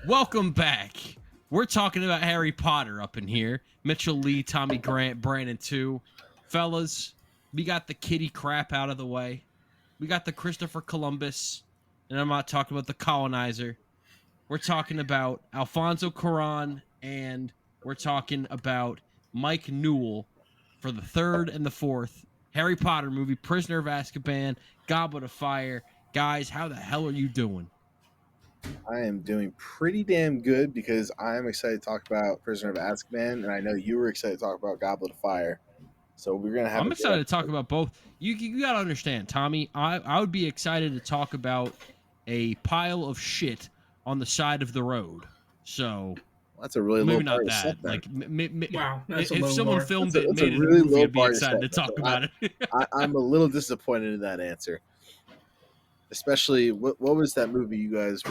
Welcome back. We're talking about Harry Potter up in here. Mitchell Lee, Tommy Grant, Brandon too. Fellas, we got the kitty crap out of the way. We got the Christopher Columbus, and I'm not talking about the colonizer. We're talking about Alfonso Cuarón, and we're talking about Mike Newell for the third and the fourth Harry Potter movie, Prisoner of Azkaban, Goblet of Fire. Guys, how the hell are you doing? I am doing pretty damn good because I am excited to talk about Prisoner of Azkaban, and I know you were excited to talk about Goblet of Fire. So we're gonna have I'm a good excited to talk episode. about both. You got to understand, Tommy. I would be excited to talk about a pile of shit on the side of the road. So Well, that's a really low maybe bar not to set, that. then. Like Wow, that's a if low someone bar. filmed That's a, it and that's a made it a really movie, low I'd be bar to excited set, to talk Mitchell. about it. I'm a little disappointed in that answer, especially what was that movie you guys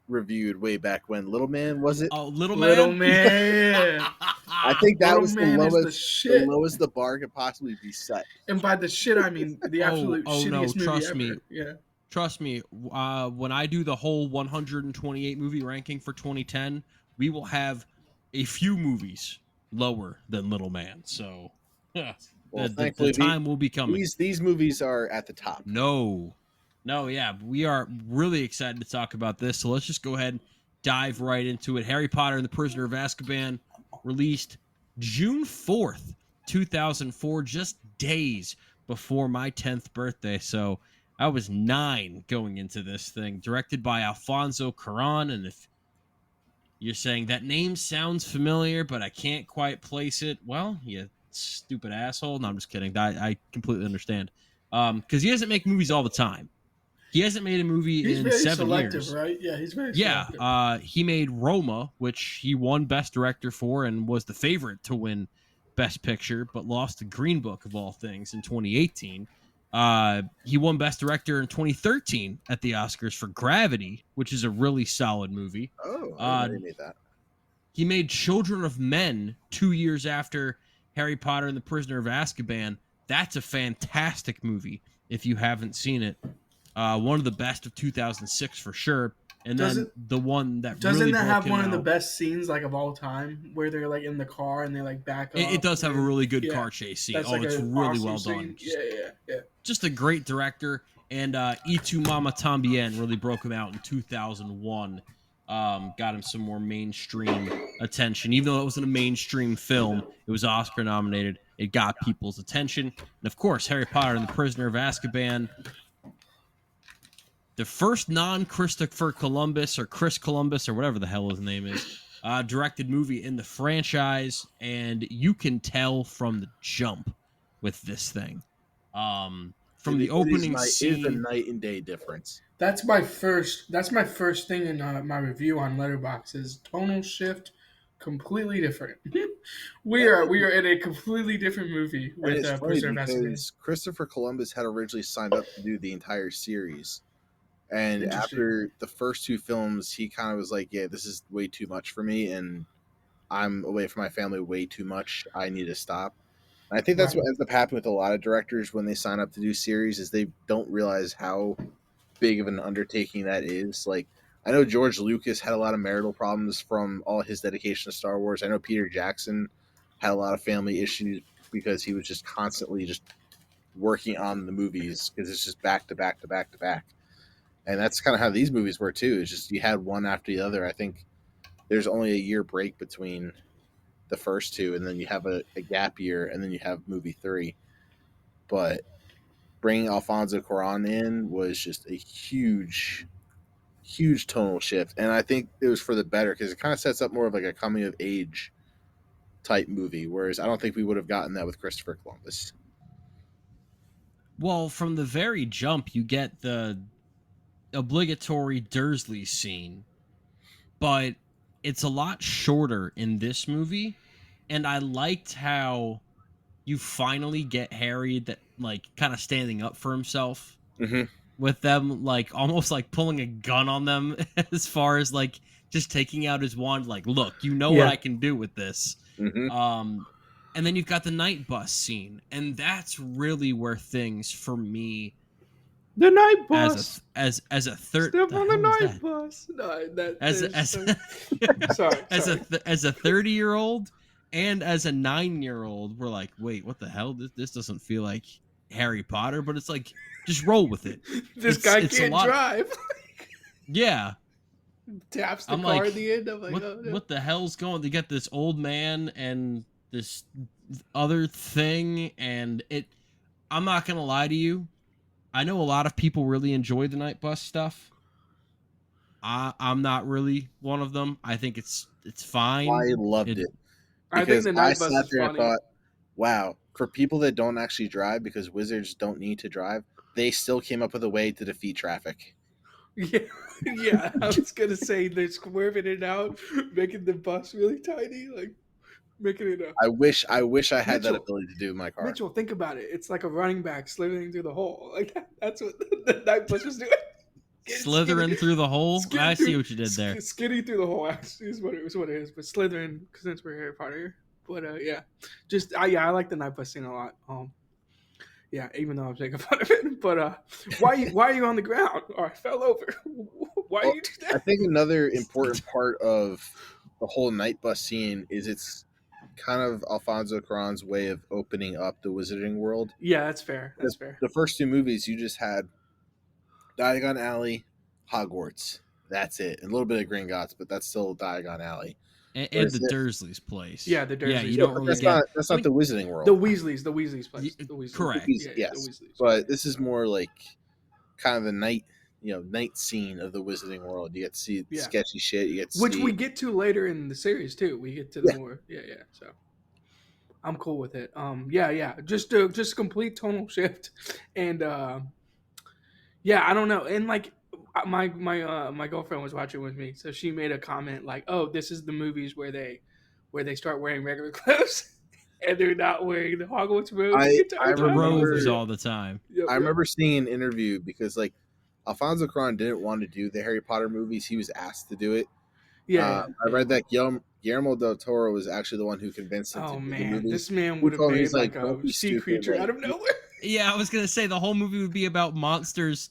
reviewed way back when? Little Man, was it? Oh, little Little man. man. I think that Little was the Man is the lowest, the shit. lowest the bar could possibly be set. And by the shit, I mean the absolute Oh no! shittiest movie Trust ever. me. Yeah. Trust me, when I do the whole 128 movie ranking for 2010, we will have a few movies lower than Little Man. So, yeah, Well, the thankfully, time will be coming. these movies are at the top. No, yeah, we are really excited to talk about this. So let's just go ahead and dive right into it. Harry Potter and the Prisoner of Azkaban, released June 4th, 2004, just days before my 10th birthday. So I was 9 going into this thing. Directed by Alfonso Cuarón, and if you're saying that name sounds familiar, but I can't quite place it, well, you stupid asshole. No, I'm just kidding. I completely understand. Because he doesn't make movies all the time. He hasn't made a movie He's in very 7 selective, years. right? Yeah, he's very Yeah, selective. he made Roma, which he won Best Director for and was the favorite to win Best Picture, but lost to Green Book of all things in 2018. He won Best Director in 2013 at the Oscars for Gravity, which is a really solid movie. Oh, I didn't Uh, know you made that. he made Children of Men 2 years after Harry Potter and the Prisoner of Azkaban. That's a fantastic movie if you haven't seen it. One of the best of 2006 for sure. And then Doesn't the one that doesn't really that broke have him one out. of the best scenes like of all time where they're like in the car and they like back up? It does have a really good Yeah. car chase scene. That's Oh, like it's an really awesome well scene. done. Just, Yeah. just a great director. And E2 Mama Tambien really broke him out in 2001. Got him some more mainstream attention. Even though it wasn't a mainstream film, it was Oscar nominated. It got people's attention. And of course, Harry Potter and the Prisoner of Azkaban, the first non-Christopher Columbus or Chris Columbus or whatever the hell his name is, directed movie in the franchise, and you can tell from the jump with this thing. From the opening It is a scene, night and day difference. That's my first. That's my first thing in my review on Letterboxd is tonal shift, completely different. we are in a completely different movie And with it's funny Prisoner of Azkaban. because Christopher Columbus had originally signed up to do the entire series. And Interesting. after the first two films, he kind of was like, yeah, this is way too much for me. And I'm away from my family way too much. I need to stop. And I think that's Right. what ends up happening with a lot of directors when they sign up to do series is they don't realize how big of an undertaking that is. Like, I know George Lucas had a lot of marital problems from all his dedication to Star Wars. I know Peter Jackson had a lot of family issues because he was just constantly just working on the movies because it's just back to back to back to back. And that's kind of how these movies were too. It's just you had one after the other. I think there's only a year break between the first two, and then you have a gap year, and then you have movie three. But bringing Alfonso Cuarón in was just a huge tonal shift, and I think it was for the better because it kind of sets up more of like a coming of age type movie. Whereas I don't think we would have gotten that with Christopher Columbus. well, from the very jump, you get the obligatory Dursley scene, but it's a lot shorter in this movie. And I liked how you finally get Harry that like kind of standing up for himself Mm-hmm. with them, like almost like pulling a gun on them as far as like just taking out his wand, like, look, you know what Yeah. I can do with this. Mm-hmm. And then you've got the night bus scene, and that's really where things for me The night bus. as a third. Step on the hell was night that? bus. No, that As is as sorry. as sorry. as a 30-year-old and as a 9-year-old, we're like, wait, what the hell? This doesn't feel like Harry Potter, but it's like, just roll with it. This It's- guy it's a can't lot- drive. Yeah. Taps the I'm car like, at the end. I'm like, what oh, no. what the hell's going? They get this old man and this other thing, and I'm not gonna lie to you. I know a lot of people really enjoy the night bus stuff. I'm not really one of them. I think it's fine. I loved it I think because the I night bus sat is there and funny. thought, wow, for people that don't actually drive, because wizards don't need to drive, they still came up with a way to defeat traffic. Yeah, yeah. I was gonna say they're swerving it out, making the bus really tiny, like making it. I wish I had that Mitchell. ability to do in my car. Mitchell, think about it. It's like a running back slithering through the hole. Like that's what the night bus was doing. Slithering through the hole. I see what you did there. Skinny through the hole actually is what it is. But slithering, since we're Harry Potter here. But yeah, just I like the night bus scene a lot. Yeah, even though I'm making fun of it. But why are you on the ground? Or I fell over. Why Well, you do I that? think another important part of the whole night bus scene is it's kind of Alfonso Cuarón's way of opening up the wizarding world. Yeah, that's fair. That's fair. The first two movies, you just had Diagon Alley, Hogwarts. That's it. And a little bit of Gringotts, but that's still Diagon Alley. And Whereas the this- Dursleys' place. Yeah, the Yeah, Dursleys' you Yeah, don't but really that's get. not the wizarding world. The Weasleys place. The Weasleys. Correct. Yeah, Yes. the Weasleys. But this is more like kind of the night scene of the wizarding world. You get to see Yeah. sketchy shit. You get to Which see, we get to later in the series too. We get to the Yeah. more So I'm cool with it. Yeah. Just a complete tonal shift, and yeah, I don't know. And like my girlfriend was watching with me, so she made a comment like, "Oh, this is the movies where they start wearing regular clothes." And they're not wearing the Hogwarts robes I the entire The time. remember- robes all the time. Yep, I yep. remember seeing an interview because like Alfonso Cuarón didn't want to do the Harry Potter movies. He was asked to do it. Yeah. I read that Guillermo del Toro was actually the one who convinced him Oh to do the man, movies. this man He would have told me, made he's like "Don't a be sea stupid, creature like, out of nowhere. Yeah, I was gonna say the whole movie would be about monsters,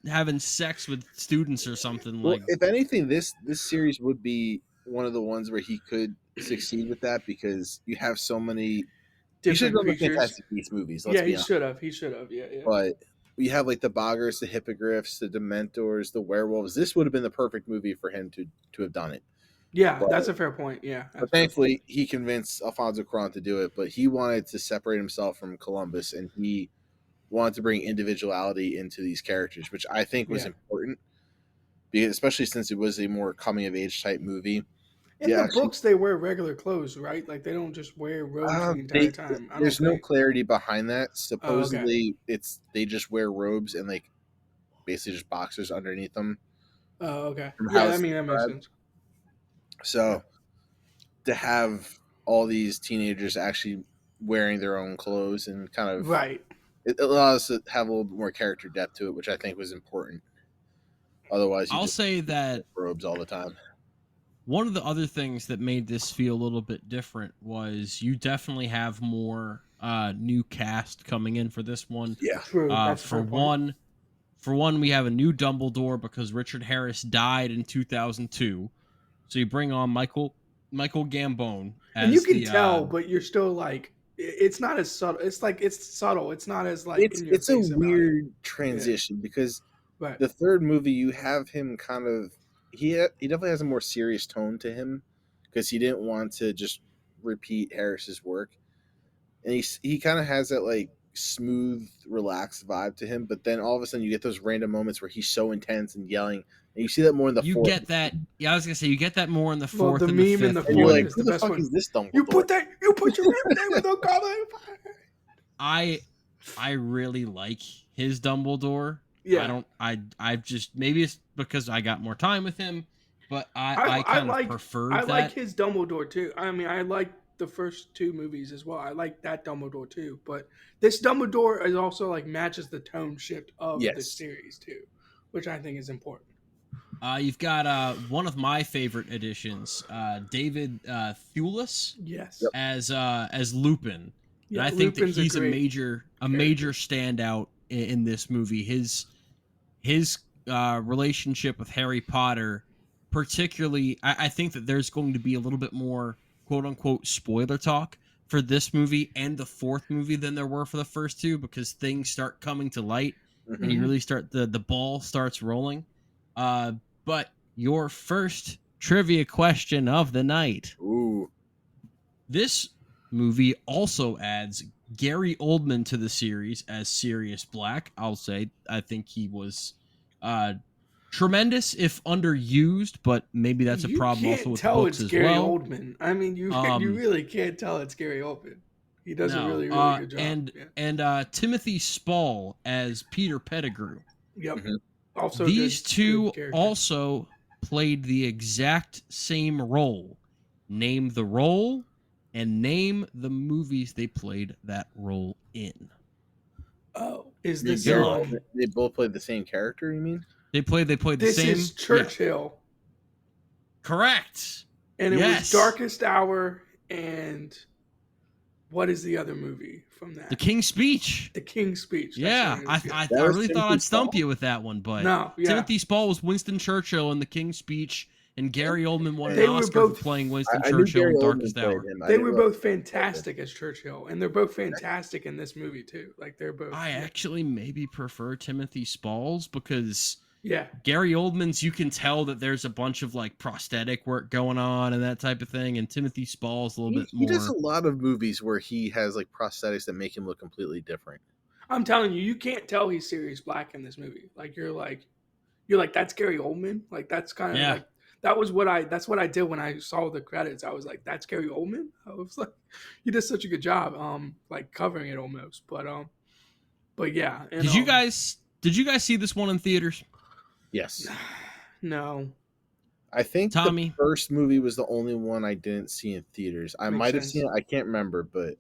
having sex with students or something. Well, Like, if anything, this series would be one of the ones where he could succeed with that because you have so many. You should Different have done the creatures. Fantastic Beasts movies. Let's Yeah, be he honest. should have. He should have. Yeah. But we have like the Boggars, the Hippogriffs, the Dementors, the werewolves. This would have been the perfect movie for him to have done it. Yeah, But- that's a fair point. Yeah. But thankfully, he convinced Alfonso Cuarón to do it. But he wanted to separate himself from Columbus, and he wanted to bring individuality into these characters, which I think was Yeah. important, because especially since it was a more coming of age type movie. In Yeah, the actually- books, they wear regular clothes, right? Like they don't just wear robes the entire time. I don't There's no think. clarity behind that. Supposedly, they just wear robes and like basically just boxers underneath them. Oh, okay. From Yeah, House that makes Brad. sense. So to have all these teenagers actually wearing their own clothes and kind of Right. it allows us to have a little bit more character depth to it, which I think was important. Otherwise, you I'll just say that robes all the time. one of the other things that made this feel a little bit different was you definitely have more new cast coming in for this one. Yeah, True. That's a For fair point. one, we have a new Dumbledore because Richard Harris died in 2002. So you bring on Michael Gambon, as And you can the, tell, but you're still like, it's not as subtle. It's like it's subtle. It's not as like in your it's a face about it. weird transition because Right. the third movie you have him kind of he definitely has a more serious tone to him because he didn't want to just repeat Harris's work, and he kind of has that like smooth, relaxed vibe to him. But then all of a sudden you get those random moments where he's so intense and yelling, and you see that more in the you fourth. get that. Yeah, I was gonna say you get that more in the Well, fourth the and meme the in fifth. the and you're fourth like, is who the the best fuck one. is this Dumbledore? You put your real name in the Goblet of Fire. I really like his Dumbledore. Yeah. I've just, maybe it's because I got more time with him, but I kind of preferred I that. like his Dumbledore too. I mean, I like the first two movies as well. I like that Dumbledore too. But this Dumbledore is also like matches the tone shift of the Yes. series too, which I think is important. You've got one of my favorite additions, David Thewlis, Yes. Yep. as Lupin. Yeah, And I think Lupin's that he's a great major character. major standout in this movie. His relationship with Harry Potter, particularly, I think that there's going to be a little bit more quote unquote spoiler talk for this movie and the fourth movie than there were for the first two, because things start coming to light and you Mhm. really start the ball starts rolling. But your first trivia question of the night. Ooh. This movie also adds Gary Oldman to the series as Sirius Black. I'll say I think he was uh, tremendous if underused, but maybe that's a You problem also can't with the tell books it's as Gary well. Oldman. I mean, you Um, really can't tell it's Gary Oldman. He does a no, really really good job. and Yeah. Timothy Spall as Peter Pettigrew. Yep. Mhm. Also a These two good character. also played the exact same role. Name the role and name the movies they played that role in. Oh, is You're this good. Um, They both played the same character, you mean? They played the this same. is Churchill, Correct. and it was Yes. Darkest Hour, and what is the other movie from that? The King's Speech. The King's Speech. That's Yeah, what it is, yeah. That I was really thought Timothy I'd stump Spall? you with that one, but No, yeah. Timothy Spall was Winston Churchill in The King's Speech, and Gary Oldman won an They were Oscar both- for playing Winston I knew Churchill Gary in Oldman Darkest played Hour. him. I They didn't were realize- both fantastic as Churchill, and they're both fantastic in this movie too. Like they're both. I actually maybe prefer Timothy Spall's because Yeah. Gary Oldman's, you can tell that there's a bunch of like prosthetic work going on and that type of thing, and Timothy Spall's a little bit He more. does a lot of movies where he has like prosthetics that make him look completely different. I'm telling you, you can't tell he's Sirius Black in this movie. Like you're like that's Gary Oldman. Like that's kind of Yeah. like that's what I did when I saw the credits. I was like, that's Gary Oldman. I was like, he does such a good job, like covering it almost. But yeah. And, Did you guys see this one in theaters? Yes. No. I think Tommy? the first movie was the only one I didn't see in theaters. I Makes might have sense. seen it. I can't remember, but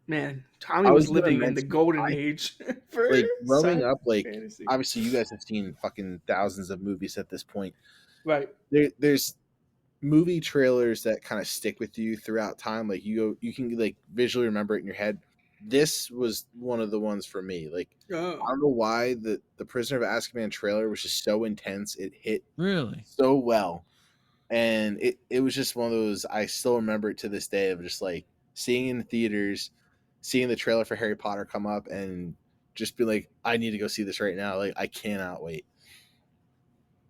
Man, Tommy I was was gonna living in the mention- golden I- age for like growing sci- up, like fantasy. obviously you guys have seen fucking thousands of movies at this point. Right. There's movie trailers that kind of stick with you throughout time. Like you can like visually remember it in your head. This was one of the ones for me. Like I Oh. don't know why the Prisoner of Azkaban trailer was just so intense. It hit Really? so well, and it was just one of those. I still remember it to this day of just like seeing in the theaters, seeing the trailer for Harry Potter come up, and just be like, I need to go see this right now. Like I cannot wait.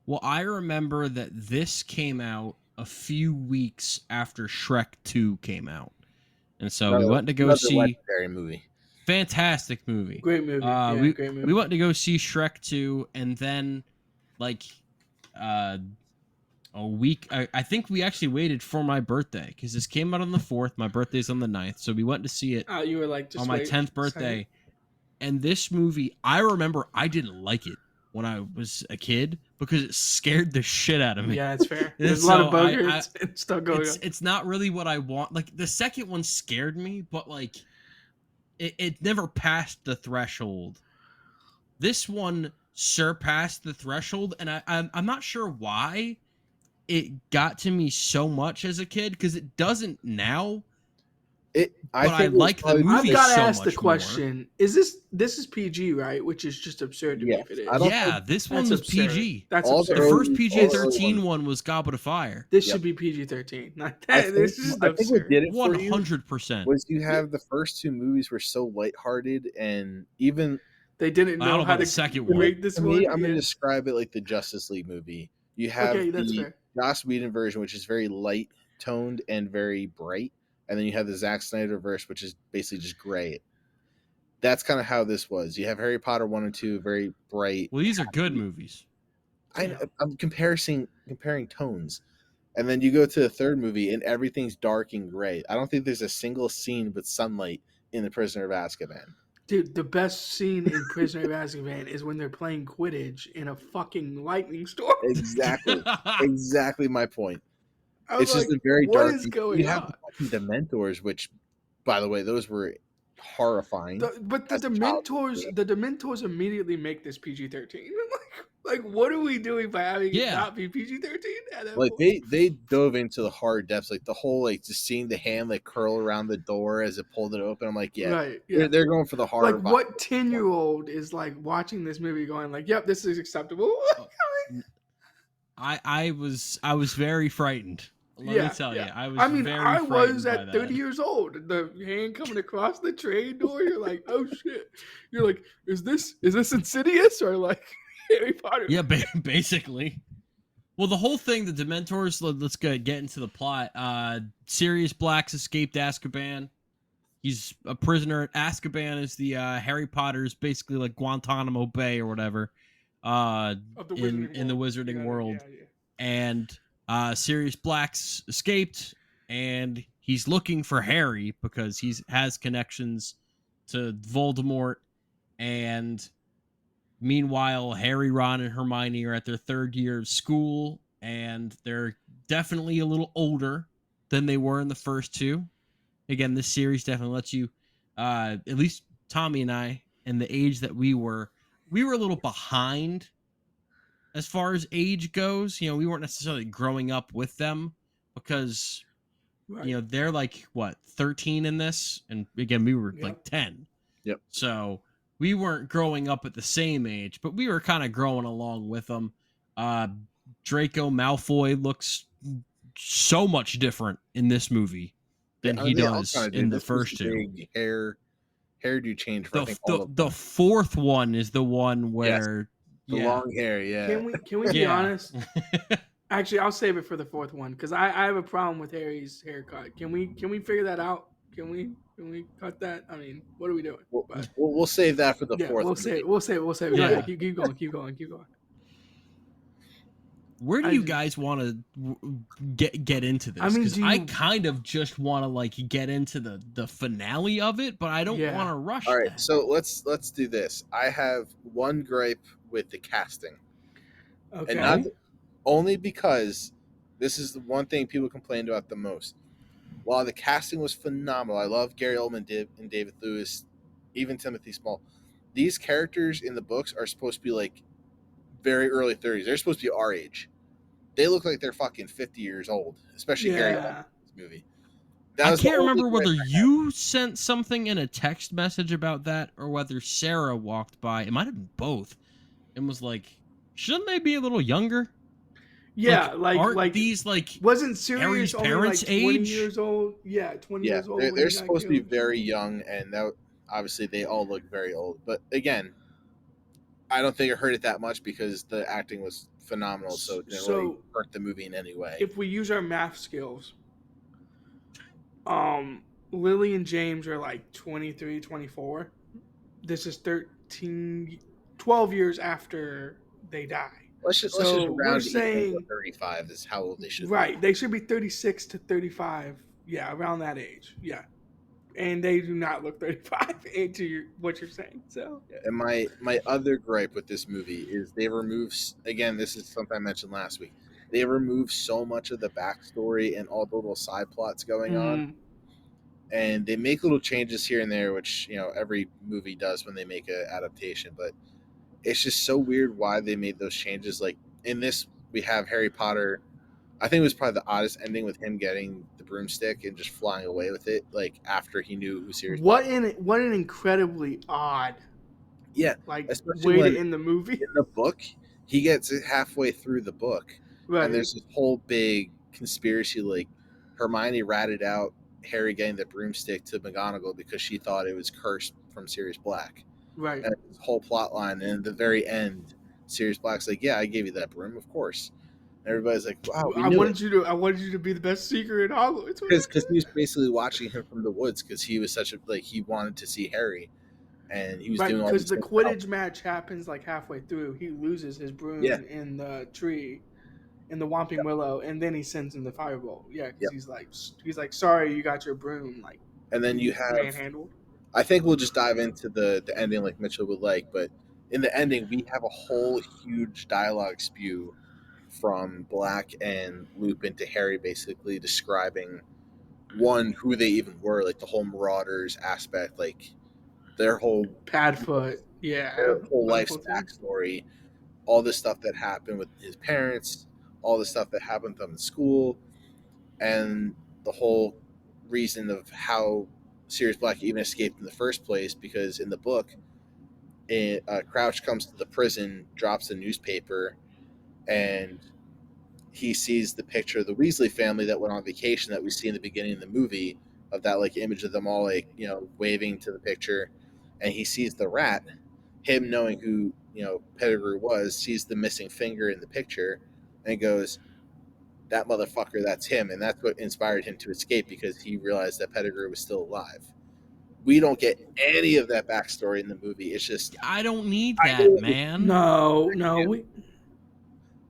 Well, I remember that this came out a few weeks after Shrek 2 came out. And so we went to go Another see legendary movie. fantastic movie. Great movie. Great movie. We went to go see Shrek 2 and then like a week I think we actually waited for my birthday cuz this came out on the 4th, my birthday's on the 9th. So we went to see it You were like just on my wait, 10th birthday. And this movie, I remember I didn't like it when I was a kid because it scared the shit out of me. Yeah, it's fair. And There's a lot of so boogers and stuff going on. It's not really what I want. Like the second one scared me, but like it never passed the threshold. This one surpassed the threshold, and I'm not sure why it got to me so much as a kid because it doesn't now. But I like the movie I've got to so ask the much question: is this is PG, right? Which is just absurd to me if it is. I don't Yeah, think this one That's was absurd. PG. That's All absurd. The first early- PG-13 all one was Goblet of Fire. This Yep. should be PG-13. I This is think what absurd. did it for you 100%. was you have the first two movies were so lighthearted, and even They didn't I don't know know how about to the second one. rate this to one. me, I'm gonna Yeah. describe it like the Justice League movie. You have Okay, that's the fair. Joss Whedon version, which is very light toned and very bright, and then you have the Zack Snyder verse, which is basically just gray. That's kind of how this was. You have Harry Potter 1 and 2, very bright. Well, these are good movies. I'm comparing tones. And then you go to the third movie and everything's dark and gray. I don't think there's a single scene with sunlight in The Prisoner of Azkaban. Dude, the best scene in Prisoner of Azkaban is when they're playing Quidditch in a fucking lightning storm. Exactly. Exactly my point. I was It's just like, a very what dark. is going you have on? the fucking Dementors, which, by the way, those were horrifying. But the As a child, Dementors, the Dementors immediately make this PG-13. Like, what are we doing by having it Yeah. not be PG-13 at that Like point? they dove into the hard depths, like the whole like just seeing the hand like curl around the door as it pulled it open. I'm like, yeah, Right, yeah. they're going for the Like, horror vibe. what 10-year-old is like watching this movie going like, "Yep, this is acceptable." I was very frightened. Let me tell you, I was I mean, very I frightened was by at 30 that. years old. The hand coming across the train door, you're like, "Oh shit!" You're like, is this Insidious or like Harry Potter?" Yeah, basically. Well, the whole thing, the Dementors. Let's get into the plot. Sirius Black's escaped Azkaban. He's a prisoner at Azkaban. Is the Harry Potter's basically like Guantanamo Bay or whatever. Of the Wizarding In the World. Wizarding World, Yeah. and Sirius Black's escaped, and he's looking for Harry because he has connections to Voldemort. And meanwhile, Harry, Ron, and Hermione are at their third year of school, and they're definitely a little older than they were in the first two. Again, this series definitely lets you, at least Tommy and I, and the age that we were a little behind as far as age goes. We weren't necessarily growing up with them because, Right. they're like, what, 13 in this? And again, we were Yep. like 10. Yep. So we weren't growing up at the same age, but we were kind of growing along with them. Draco Malfoy looks so much different in this movie than he they all does kinda in did. the This was first a two. big hairdo change for I think all of The them. fourth one is the one where The long hair, yeah. Can we be yeah. honest? Actually, I'll save it for the fourth one because I have a problem with Harry's haircut. Can we figure that out? Can we cut that? I mean, what are we doing? We'll save that for the Yeah, fourth. we'll save it. Yeah. Go ahead, keep going. Where do you guys want to get into this? I mean, Because I kind of just want to like get into the finale of it, but I don't want to rush. All right, that. so let's do this. I have one gripe with the casting, Okay. and not only because this is the one thing people complained about the most. While the casting was phenomenal, I love Gary Oldman and David Lewis, even Timothy Small. These characters in the books are supposed to be like very early 30s. They're supposed to be our age. They look like they're fucking 50 years old, especially Gary Oldman in this movie. I can't remember whether you sent something in a text message about that or whether Sarah walked by. It might have been both and was like, shouldn't they be a little younger? Yeah, aren't these like wasn't Sirius Harry's only parents' like 20 age? years old? Yeah, 20 years old. They're supposed to be very young, and that obviously they all look very old. But again, I don't think it hurt it that much because the acting was phenomenal, so it didn't really hurt the movie in any way. If we use our math skills, Lily and James are like 23, 24. This is 12 years after they die. Let's just round it to 35 is how old they should be. Right. They should be 36 to 35. Yeah, around that age. Yeah. And they do not look 35 into what you're saying. So, and my other gripe with this movie is they remove, again, this is something I mentioned last week. They remove so much of the backstory and all the little side plots going on. And they make little changes here and there, which, every movie does when they make an adaptation, but it's just so weird why they made those changes. Like in this, we have Harry Potter. I think it was probably the oddest ending with him getting the broomstick and just flying away with it, like after he knew who Sirius. What an incredibly odd, especially way to end the movie. In the book, he gets it halfway through the book, right? And there's this whole big conspiracy. Like Hermione ratted out Harry getting the broomstick to McGonagall because she thought it was cursed from Sirius Black. Right. And this whole plot line, and at the very end, Sirius Black's like, "Yeah, I gave you that broom, of course." And everybody's like, "Wow, I wanted you to be the best secret in Hogwarts." Because he was basically watching him from the woods because he was he wanted to see Harry, and he was doing all this. Because the Quidditch match happens like halfway through. He loses his broom in the tree, in the Whomping Willow, and then he sends him the firebolt. Yeah, because he's like, "Sorry, you got your broom like." And then you have manhandled. I think we'll just dive into the ending like Mitchell would like, but in the ending we have a whole huge dialogue spew from Black and Lupin to Harry, basically describing who they even were, like the whole Marauders aspect, like their whole Padfoot, their whole life's backstory, all the stuff that happened with his parents, all the stuff that happened to him in school, and the whole reason of how Sirius Black even escaped in the first place. Because in the book, Crouch comes to the prison, drops a newspaper, and he sees the picture of the Weasley family that went on vacation that we see in the beginning of the movie, of that like image of them all like waving to the picture, and he sees the rat. Him knowing who Pettigrew was, sees the missing finger in the picture, and goes, "That motherfucker, that's him," and that's what inspired him to escape because he realized that Pettigrew was still alive. We don't get any of that backstory in the movie. It's just I don't need I that, do. man. No,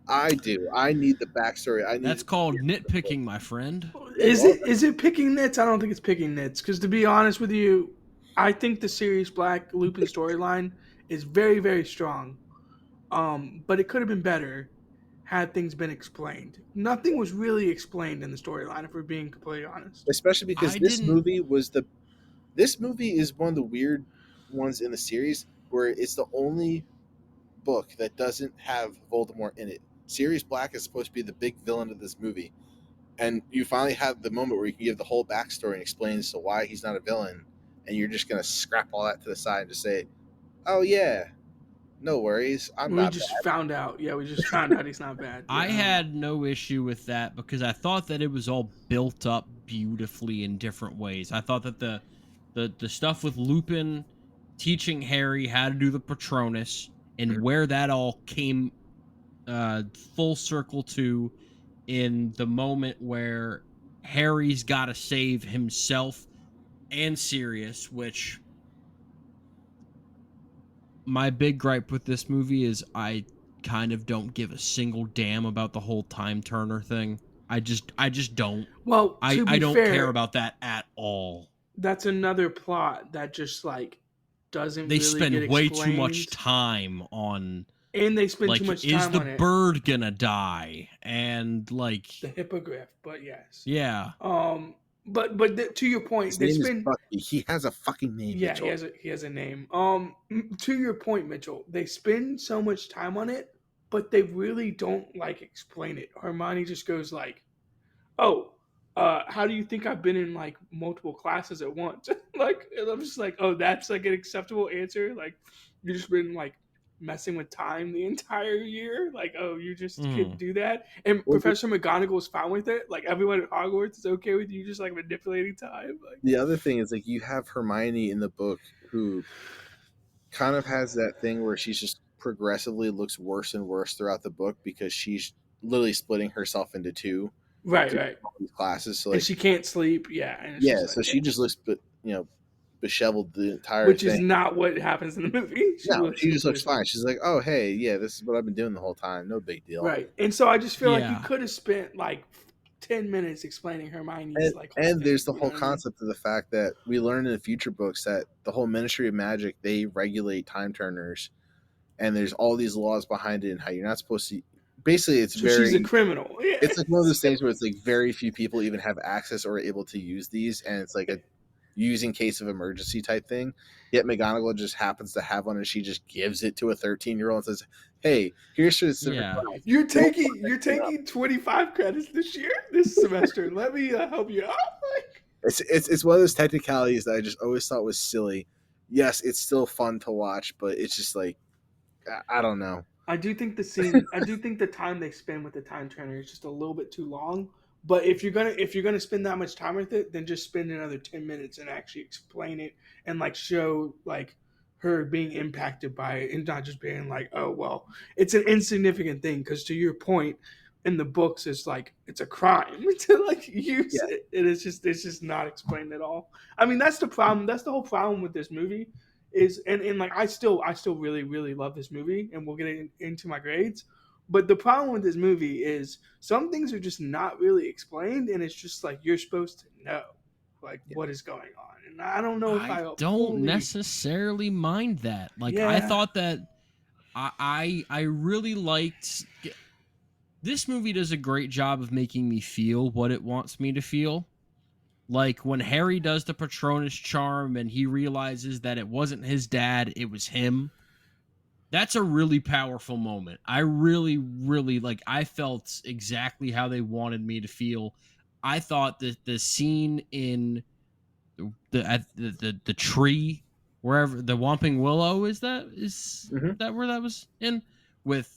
I do. I need the backstory. I need. That's called nitpicking, my friend. is it picking nits? I don't think it's picking nits, because to be honest with you, I think the Sirius Black Lupin storyline is very, very strong. But it could have been better had things been explained. Nothing was really explained in the storyline, if we're being completely honest. Especially because I didn't. this movie is one of the weird ones in the series where it's the only book that doesn't have Voldemort in it. Sirius Black is supposed to be the big villain of this movie, and you finally have the moment where you can give the whole backstory and explain as to why he's not a villain, and you're just gonna scrap all that to the side and just say, "Oh yeah, no worries, I'm We not just bad." found out. Yeah, we just found out he's not bad. I Yeah. had no issue with that because I thought that it was all built up beautifully in different ways. I thought that the stuff with Lupin teaching Harry how to do the Patronus and where that all came full circle to in the moment where Harry's got to save himself and Sirius, which my big gripe with this movie is I kind of don't give a single damn about the whole time turner thing. I just don't. Well, to I be don't care fair, about that at all. that's another plot that just like doesn't They really get spend way too much explained, time on and they spend too like, much is time the on it. bird gonna die? And like, The hippogriff, but yes. yeah, To your point, His they name is spend. Bucky. He has a fucking name. Yeah, Mitchell. he has a name. To your point, Mitchell, they spend so much time on it, but they really don't like explain it. Hermione just goes like, "Oh, how do you think I've been in like multiple classes at once?" Like, and I'm just like, "Oh, that's like an acceptable answer." Like, you just been like messing with time the entire year. Like, oh, you just could do that. And Well, Professor McGonagall's fine with it. Like, everyone at Hogwarts is okay with you just like manipulating time. Like, the other thing is like you have Hermione in the book who kind of has that thing where she's just progressively looks worse and worse throughout the book because she's literally splitting herself into two right, to right. all these classes. So And like she can't sleep. Yeah, and it's yeah, just so like, she just looks disheveled the entire which is thing. not what happens in the movie. She No, looks she just looks completely fine. She's like, oh hey, yeah, this is what I've been doing the whole time. No big deal. right. And so I just feel like you yeah, could have spent like 10 minutes explaining Hermione's And like whole and thing. there's the You know whole what I mean? concept of the fact that we learn in the future books that the whole Ministry of Magic, they regulate time turners, and there's all these laws behind it and how you're not supposed to. Basically, So she's a criminal. Yeah. it's like one of those things where it's like very few people even have access or are able to use these, and it's like a using case of emergency type thing. Yet McGonagall just happens to have one, and she just gives it to a 13-year-old and says, "Hey, here's specific yeah. class. You're Don't fuck taking that shit up." 25 credits this semester. Let me help you out. Like, It's one of those technicalities that I just always thought was silly. Yes, it's still fun to watch, but it's just like I don't know. I do think the time they spend with the time turner is just a little bit too long. But if you're gonna spend that much time with it, then just spend another 10 minutes and actually explain it and like show like her being impacted by it and not just being like, oh well, it's an insignificant thing. Because to your point, in the books, it's like it's a crime to like use Yeah, it. And it's just not explained at all. I mean, that's the problem. That's the whole problem with this movie is and like I still really really love this movie, and we'll get into my grades. But the problem with this movie is some things are just not really explained, and it's just like you're supposed to know like yeah. what is going on, and I don't know if I I don't fully. necessarily mind that. Like, I Yeah, thought that I really liked this movie. Does a great job of making me feel what it wants me to feel. Like when Harry does the Patronus charm and he realizes that it wasn't his dad, it was him. That's a really powerful moment. I really, really like. I felt exactly how they wanted me to feel. I thought that the scene in the tree, wherever the Whomping Willow is Mhm. that where that was in, with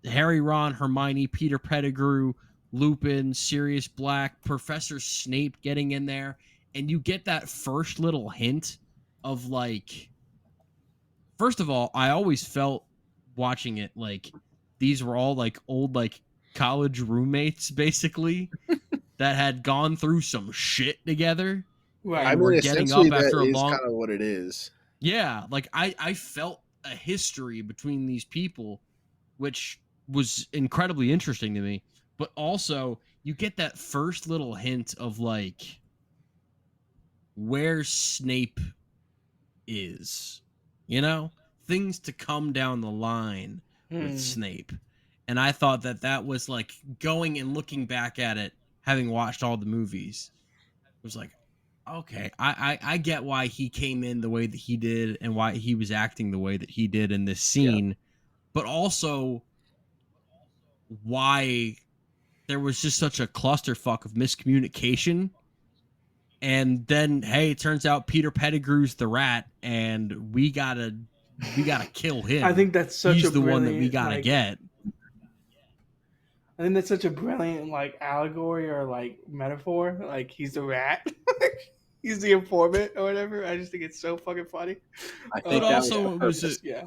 Harry, Ron, Hermione, Peter Pettigrew, Lupin, Sirius Black, Professor Snape getting in there, and you get that first little hint of like. First of all, I always felt watching it like these were all like old like college roommates basically that had gone through some shit together Right. I and were mean, getting essentially, up that after a is long kind of what it is. yeah, like I felt a history between these people, which was incredibly interesting to me. But also, you get that first little hint of like where Snape is, you know, things to come down the line with Hmm. Snape. And I thought that that was like going and looking back at it, having watched all the movies, it was like, okay, I get why he came in the way that he did and why he was acting the way that he did in this Yeah. scene, but also why there was just such a clusterfuck of miscommunication. And then, hey, it turns out Peter Pettigrew's the rat, and we gotta kill I him. think that's such a He's the one that we brilliant gotta get. I think that's such a brilliant like allegory or like metaphor. Like he's the rat. He's the informant or whatever. I just think it's so fucking funny. I But think that was also, the it was purpose. Yeah.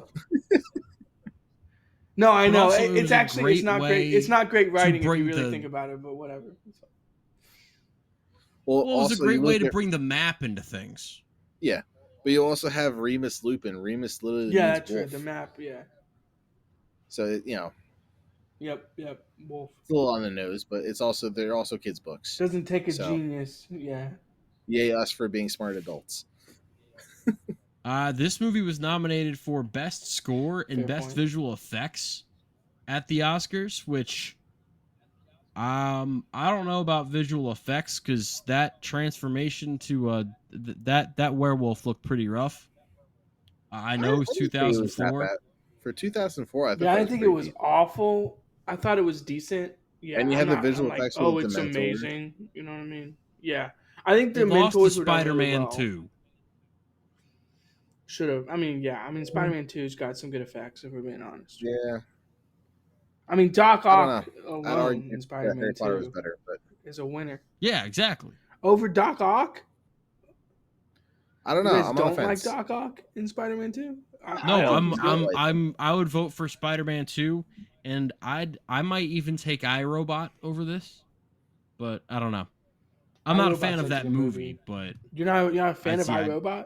No, I But know. also, it It's was a actually it's great not great. It's way not great writing if you bring really the- think about it. But whatever. Well, it was a also, great you way look to at, bring the map into things. yeah, but you also have Remus Lupin. Remus literally Yeah, means that's true. wolf. The map. Yeah. So you know, Yep. Yep. Wolf it's a little on the nose, but it's also they're also kids' books. doesn't take a So- genius. Yeah. Yay us for being smart adults. This movie was nominated for Best Score and Fair Best point. Visual Effects at the Oscars, which I don't know about visual effects because that transformation to that werewolf looked pretty rough. I know it's I didn't think it was that 2004. bad. For 2004, I thought Yeah, I that didn't was think it pretty was decent. awful. I thought it was decent. Yeah, And you I'm had the not. visual I'm like, effects oh, with the it's Dementors. amazing. You know what I mean? Yeah, I think the It lost to mentors were done really Spider-Man well. 2. Should have. I mean, yeah. I mean, Spider-Man 2's got some good effects. If we're being honest. Yeah, I mean, Doc I don't Ock know. I'd alone argue in that Spider-Man Harry Potter was 2 better, but is a winner Yeah, exactly. over Doc Ock. I don't You know. guys I'm on the don't like fence. Doc Ock in Spider-Man 2? No, I think he's good. I would vote for Spider-Man 2, and I might even take iRobot over this, but I don't know. I'm not a fan iRobot's of such a that good movie, but You're not a fan of Yeah. iRobot?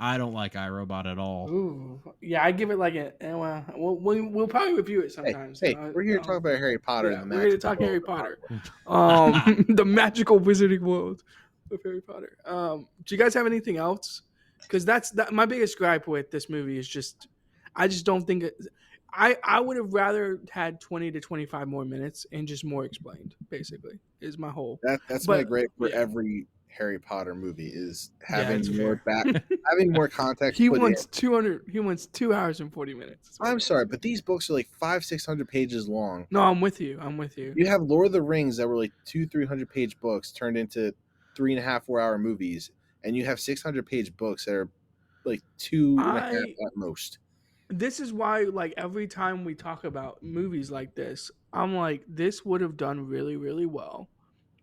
I don't like iRobot at all. Ooh, yeah, I give it like a. Well, we'll probably review it sometimes. Hey, we're here to talk about Harry Potter Yeah, and the we're here to magical talk world Harry of Potter. Hogwarts. The magical wizarding world of Harry Potter. Do you guys have anything else? Because that's my biggest gripe with this movie is just, I just don't think I would have rather had 20 to 25 more minutes and just more explained. Basically, is my whole. That's But, my great for yeah. every Harry Potter movie is Yeah, having that's more fair. having more context. He put wants in. 200. He wants 2 hours and 40 minutes. I'm sorry, but these books are like 500-600 pages long. No, I'm with you. I'm with you. You have Lord of the Rings that were like 200-300 page books turned into 3.5-4 hour movies, and you have 600-page books that are like 2.5 at most. This is why, like, every time we talk about movies like this, I'm like, this would have done really, really well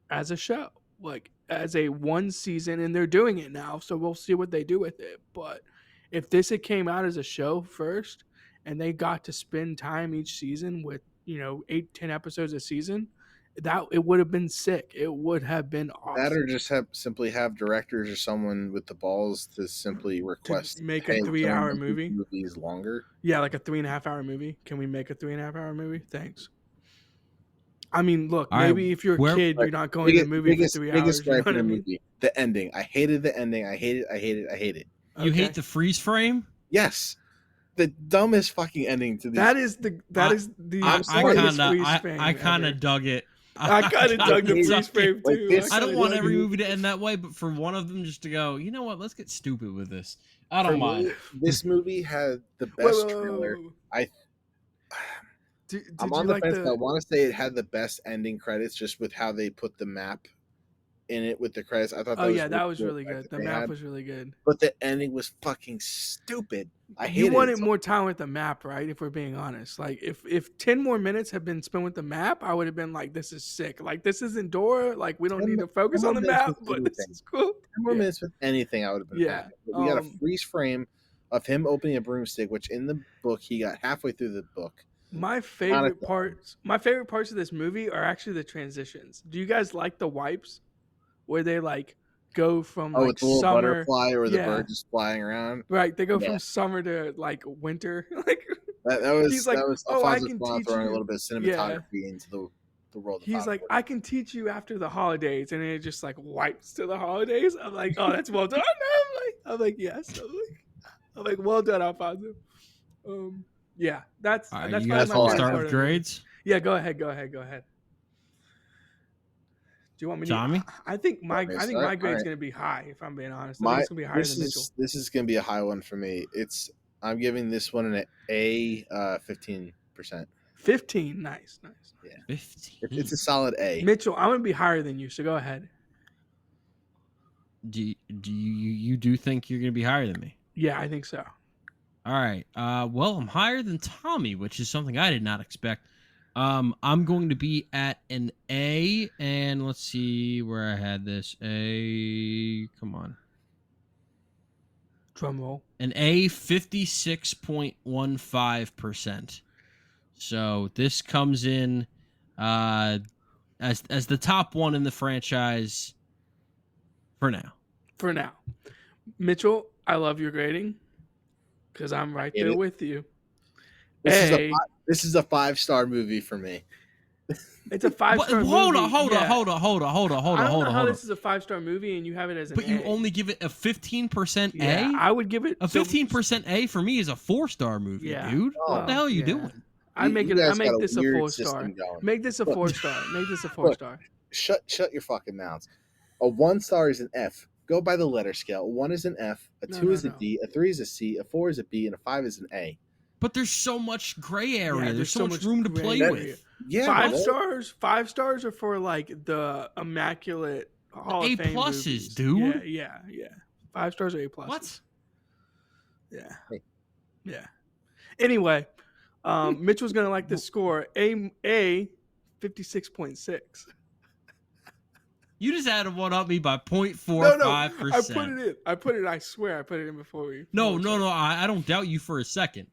as a show, like as a one season, and they're doing it now, so we'll see what they do with it. But if this had came out as a show first, and they got to spend time each season with 8-10 episodes a season, that it would have been sick. It would have been awesome. That or just simply have directors or someone with the balls to simply request make a "Hey, 3-hour can we make movie?" these movies longer. Yeah, like a 3.5-hour movie. Can we make a 3.5-hour movie? Thanks. I mean, look, All right, maybe if you're a where- kid, you're not going to the movie for 3 hours. Biggest You know gripe what in I the mean? movie: the ending. I hated the ending. I hate it. You Okay. hate the freeze frame? Yes, the dumbest fucking ending to these. That is the I smartest freeze I frame kind ever. of dug it. I kind of dug the hate freeze it. frame Like too. this- I don't kinda want dug every it. movie to end that way, but for one of them just to go, you know what? Let's get stupid with this. I For don't mind. me, this movie had the Wait, best wait, wait, trailer. wait, wait. I Did I'm you on the like fence. I the? want to say it had the best ending credits, just with how they put the map in it with the credits. I thought Oh that was yeah, really that was cool really effect good. that The they map had. was really good. But the ending was fucking stupid. I You hated wanted it. more time with the map, right? If we're being honest, like if 10 more minutes had been spent with the map, I would have been like, "This is sick." Like this isn't Dora. Like we don't 10, need to 10 focus more on the minutes map, with but this anything. is cool. 10 more Yeah, minutes with anything, I would have been yeah. happy. But we got a freeze frame of him opening a broomstick, which in the book he got halfway through the book. My Kinda favorite parts, my favorite parts of this movie are actually the transitions. Do you guys like the wipes where they like go from Oh, like with the little summer? butterfly or the Yeah, bird just flying around. right. They go Yeah, from summer to like winter. Like he's that like, was "Oh, I Alfonso can Cuarón teach throwing a you." little bit of Yeah, cinematography into the world of he's like, Hogwarts. "I can teach you after the holidays," and then it just like wipes to the holidays. I'm like, "Oh, that's well done." I'm like, yes. I'm like, well done, Alfonso. Yeah, that's All right, that's you probably guys my all want I to favorite start have. part with of the movie. grades? Yeah, go ahead, go ahead, go ahead. Do you want me to? Tommy? I think Want me to I think start? my All grade's right. gonna be high. If I'm being honest, I think it's gonna be higher than Mitchell. This is gonna be a high one for me. I'm giving this one an A 15%. 15, nice, nice. Yeah. 15. It's a solid A. Mitchell, I'm gonna be higher than you, so go ahead. Do you do think you're going to be higher than me? Yeah, I think so. All right. Well, I'm higher than Tommy, which is something I did not expect. I'm going to be at an A, and let's see where I had this. Come on. Drum roll. An A, 56.15%. So this comes in as the top one in the franchise for now. For now, Mitchell, I love your grading because I'm right hate there it. with you. This is a 5-star movie for me. It's a 5-star movie. Hold on. I don't know how this is a 5-star movie and you have it as an But you A. only give it a 15% Yeah, A? I would give it A 15% A for me is a 4-star movie, Yeah. dude. Oh, What the hell are you yeah. doing? I make You it. I guys got make a this a weird 4-star. system going. Make this a Look. 4-star. Make this a 4-star. Shut your fucking mouths. A 1 star is an F. Go by the letter scale. A 1 is an F, a 2 is a D, a 3 is a C, a 4 is a B, and a 5 is an A. But there's so much gray area. Yeah, there's so much room to play gray with. area. Yeah, 5 stars. 5 stars are for like the immaculate Hall A of Fame pluses, movies. dude. Yeah. 5 stars are A pluses. What? Yeah. Hey. Yeah. Anyway, Mitchell's gonna like this score. A 56.6. You just had to one up me by 0.45%. No, I put it in. I swear I put it in before we. No. I don't doubt you for a second.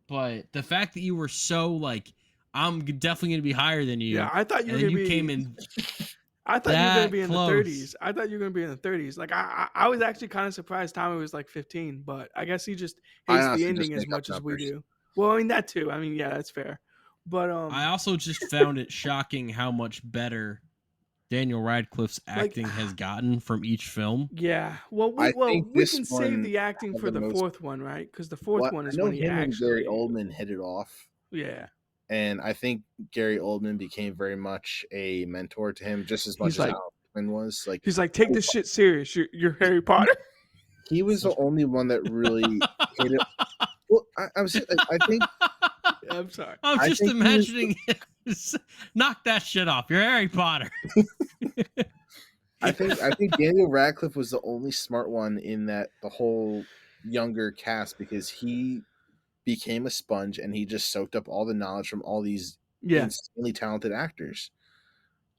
But the fact that you were so like, I'm definitely going to be higher than you. Yeah, I thought you were and gonna then you be. came in. I thought you were gonna be in close. the 30s. I thought you were gonna be in the 30s. Like I was actually kind of surprised Tommy was like 15, but I guess he just hates the honestly ending just as make up much as we numbers. do. Well, I mean that too. I mean, yeah, that's fair. But I also just found it shocking how much better Daniel Radcliffe's acting has gotten from each film. yeah. Well, I think we this can one save the acting had for the the most- 4th one, right? Because the 4th one I is know when he him and Gary actually. Oldman hit it off. Yeah. And I think Gary Oldman became very much a mentor to him, just as much He's as like- Alan Rickman was. Like He's like, take this shit serious. You're Harry Potter. he was the only one that really hit it. Well, I think I'm sorry. I'm I just think he was- imagining knock that shit off. You're Harry Potter. I think Daniel Radcliffe was the only smart one in that the whole younger cast, because he became a sponge and he just soaked up all the knowledge from all these Yeah. insanely talented actors.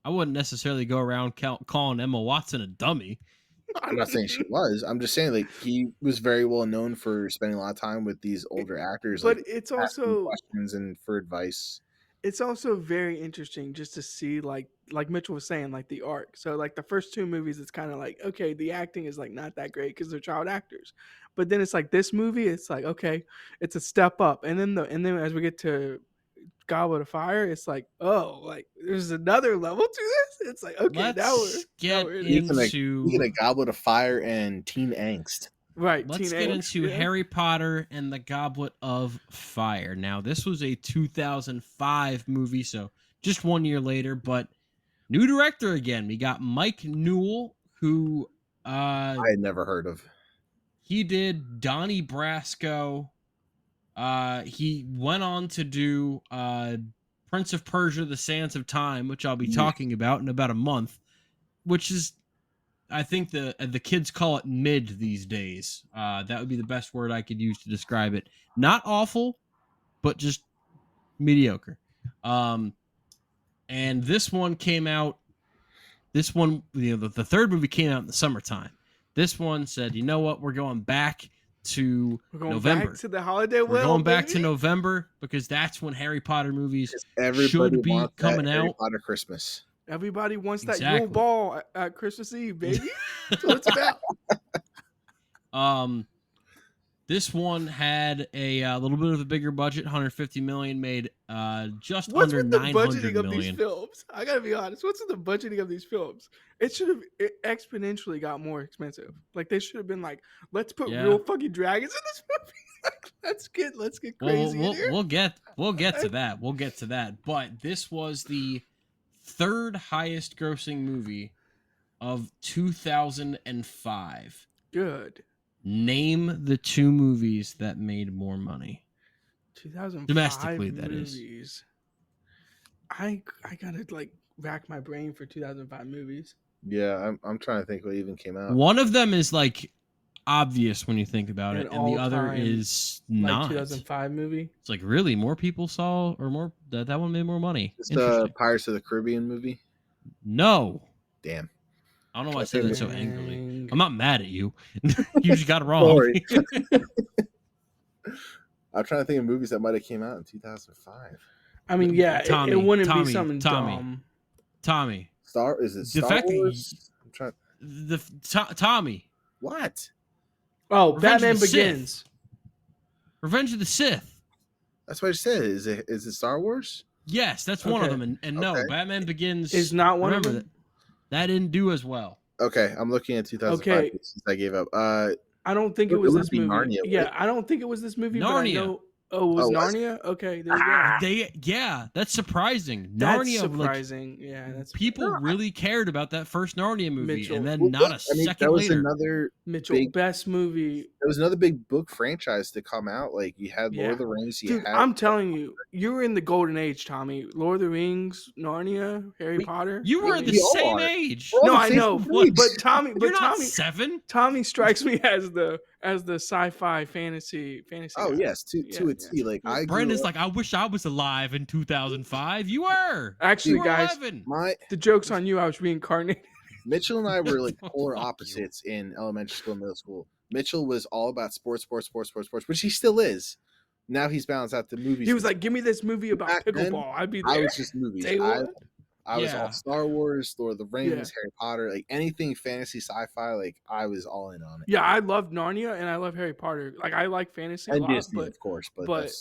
I wouldn't necessarily go around calling Emma Watson a dummy. I'm not saying she was. I'm just saying like he was very well known for spending a lot of time with these older actors, But like it's asking also questions and for advice. it's also very interesting just to see like Mitchell was saying, like the arc. So like the first 2 movies, it's kind of like, okay, the acting is like not that great because they're child actors. But then it's like this movie, it's like, okay, it's a step up. And then as we get to Goblet of Fire, it's like, oh, like there's another level to this. It's like, okay, Let's get into Speaking of Goblet of Fire and teen angst. right. Let's teen get angst, into yeah. Harry Potter and the Goblet of Fire. Now, this was a 2005 movie, so just 1 year later, but new director again. We got Mike Newell, who I had never heard of. He did Donnie Brasco. He went on to do Prince of Persia: The Sands of Time, which I'll be talking about in about a month, which is, I think the kids call it mid these days. That would be the best word I could use to describe it. Not awful, but just mediocre. And this one came out. This one, the third movie came out in the summertime. This one said, you know what, we're going back to November. Back to the holiday. We're going back to November because that's when Harry Potter movies should be coming out. Harry Potter Christmas. Everybody wants that Yule Ball at Christmas Eve, baby. That's what it's about. This one had a little bit of a bigger budget, 150 million, made just What's under with the 900 budgeting million. of these films? I gotta be honest. What's with the budgeting of these films? It should have exponentially got more expensive. Like they should have been like, let's put real fucking dragons in this movie. let's get crazy. We'll get to that. We'll get to that. But this was the third highest grossing movie of 2005. Good. Name the two movies that made more money. 2005 domestically, that movies. is. I gotta like rack my brain for 2005 movies. Yeah, I'm trying to think what even came out. One of them is like obvious when you think about it, and the other is not. 2005 movie. It's like really more people saw or more that one made more money. It's the Pirates of the Caribbean movie. No. Damn. I don't know why I said that so angrily. I'm not mad at you. You just got it wrong. Sorry. I'm trying to think of movies that might have came out in 2005. I mean, yeah, Tommy, it wouldn't Tommy, be something dumb. Tommy. Is it Star Wars? I'm trying. Tommy. What? Oh, Revenge Batman of the Begins. Sith. Revenge of the Sith. That's what I said. Is it Star Wars? Yes, that's one of them. And no, Batman Begins is not one of them. That didn't do as well. Okay, I'm looking at 2005 since I gave up. I don't think it was this movie. Narnia, yeah, I don't think it was this movie. Narnia. But I know, it was Narnia? Okay, there you go. That's surprising. That's Narnia, surprising. That's people really cared about that first Narnia movie, Mitchell. and then not a second that was later. Another Mitchell, best movie. It was another big book franchise to come out. Like you had Lord of the Rings. I'm telling you, you were in the golden age, Tommy. Lord of the Rings, Narnia, Harry Potter. You were the same age. No, I know, but Tommy, not 7. Tommy strikes me as the sci-fi fantasy. Oh guy. yes, to a T. Like Brandon's like, I wish I was alive in 2005. You were. Actually, you were guys, 11. the joke's on you. I was reincarnated. Mitchell and I were like polar opposites in elementary school and middle school. Mitchell was all about sports, which he still is. Now he's balanced out the movies. He was like, give me this movie about pickleball. I'd be there. I was just movies. I was all Star Wars, Lord of the Rings, Harry Potter, like anything fantasy, sci-fi. Like I was all in on it. Yeah, I love Narnia and I love Harry Potter. Like I like fantasy a lot, Disney, of course. But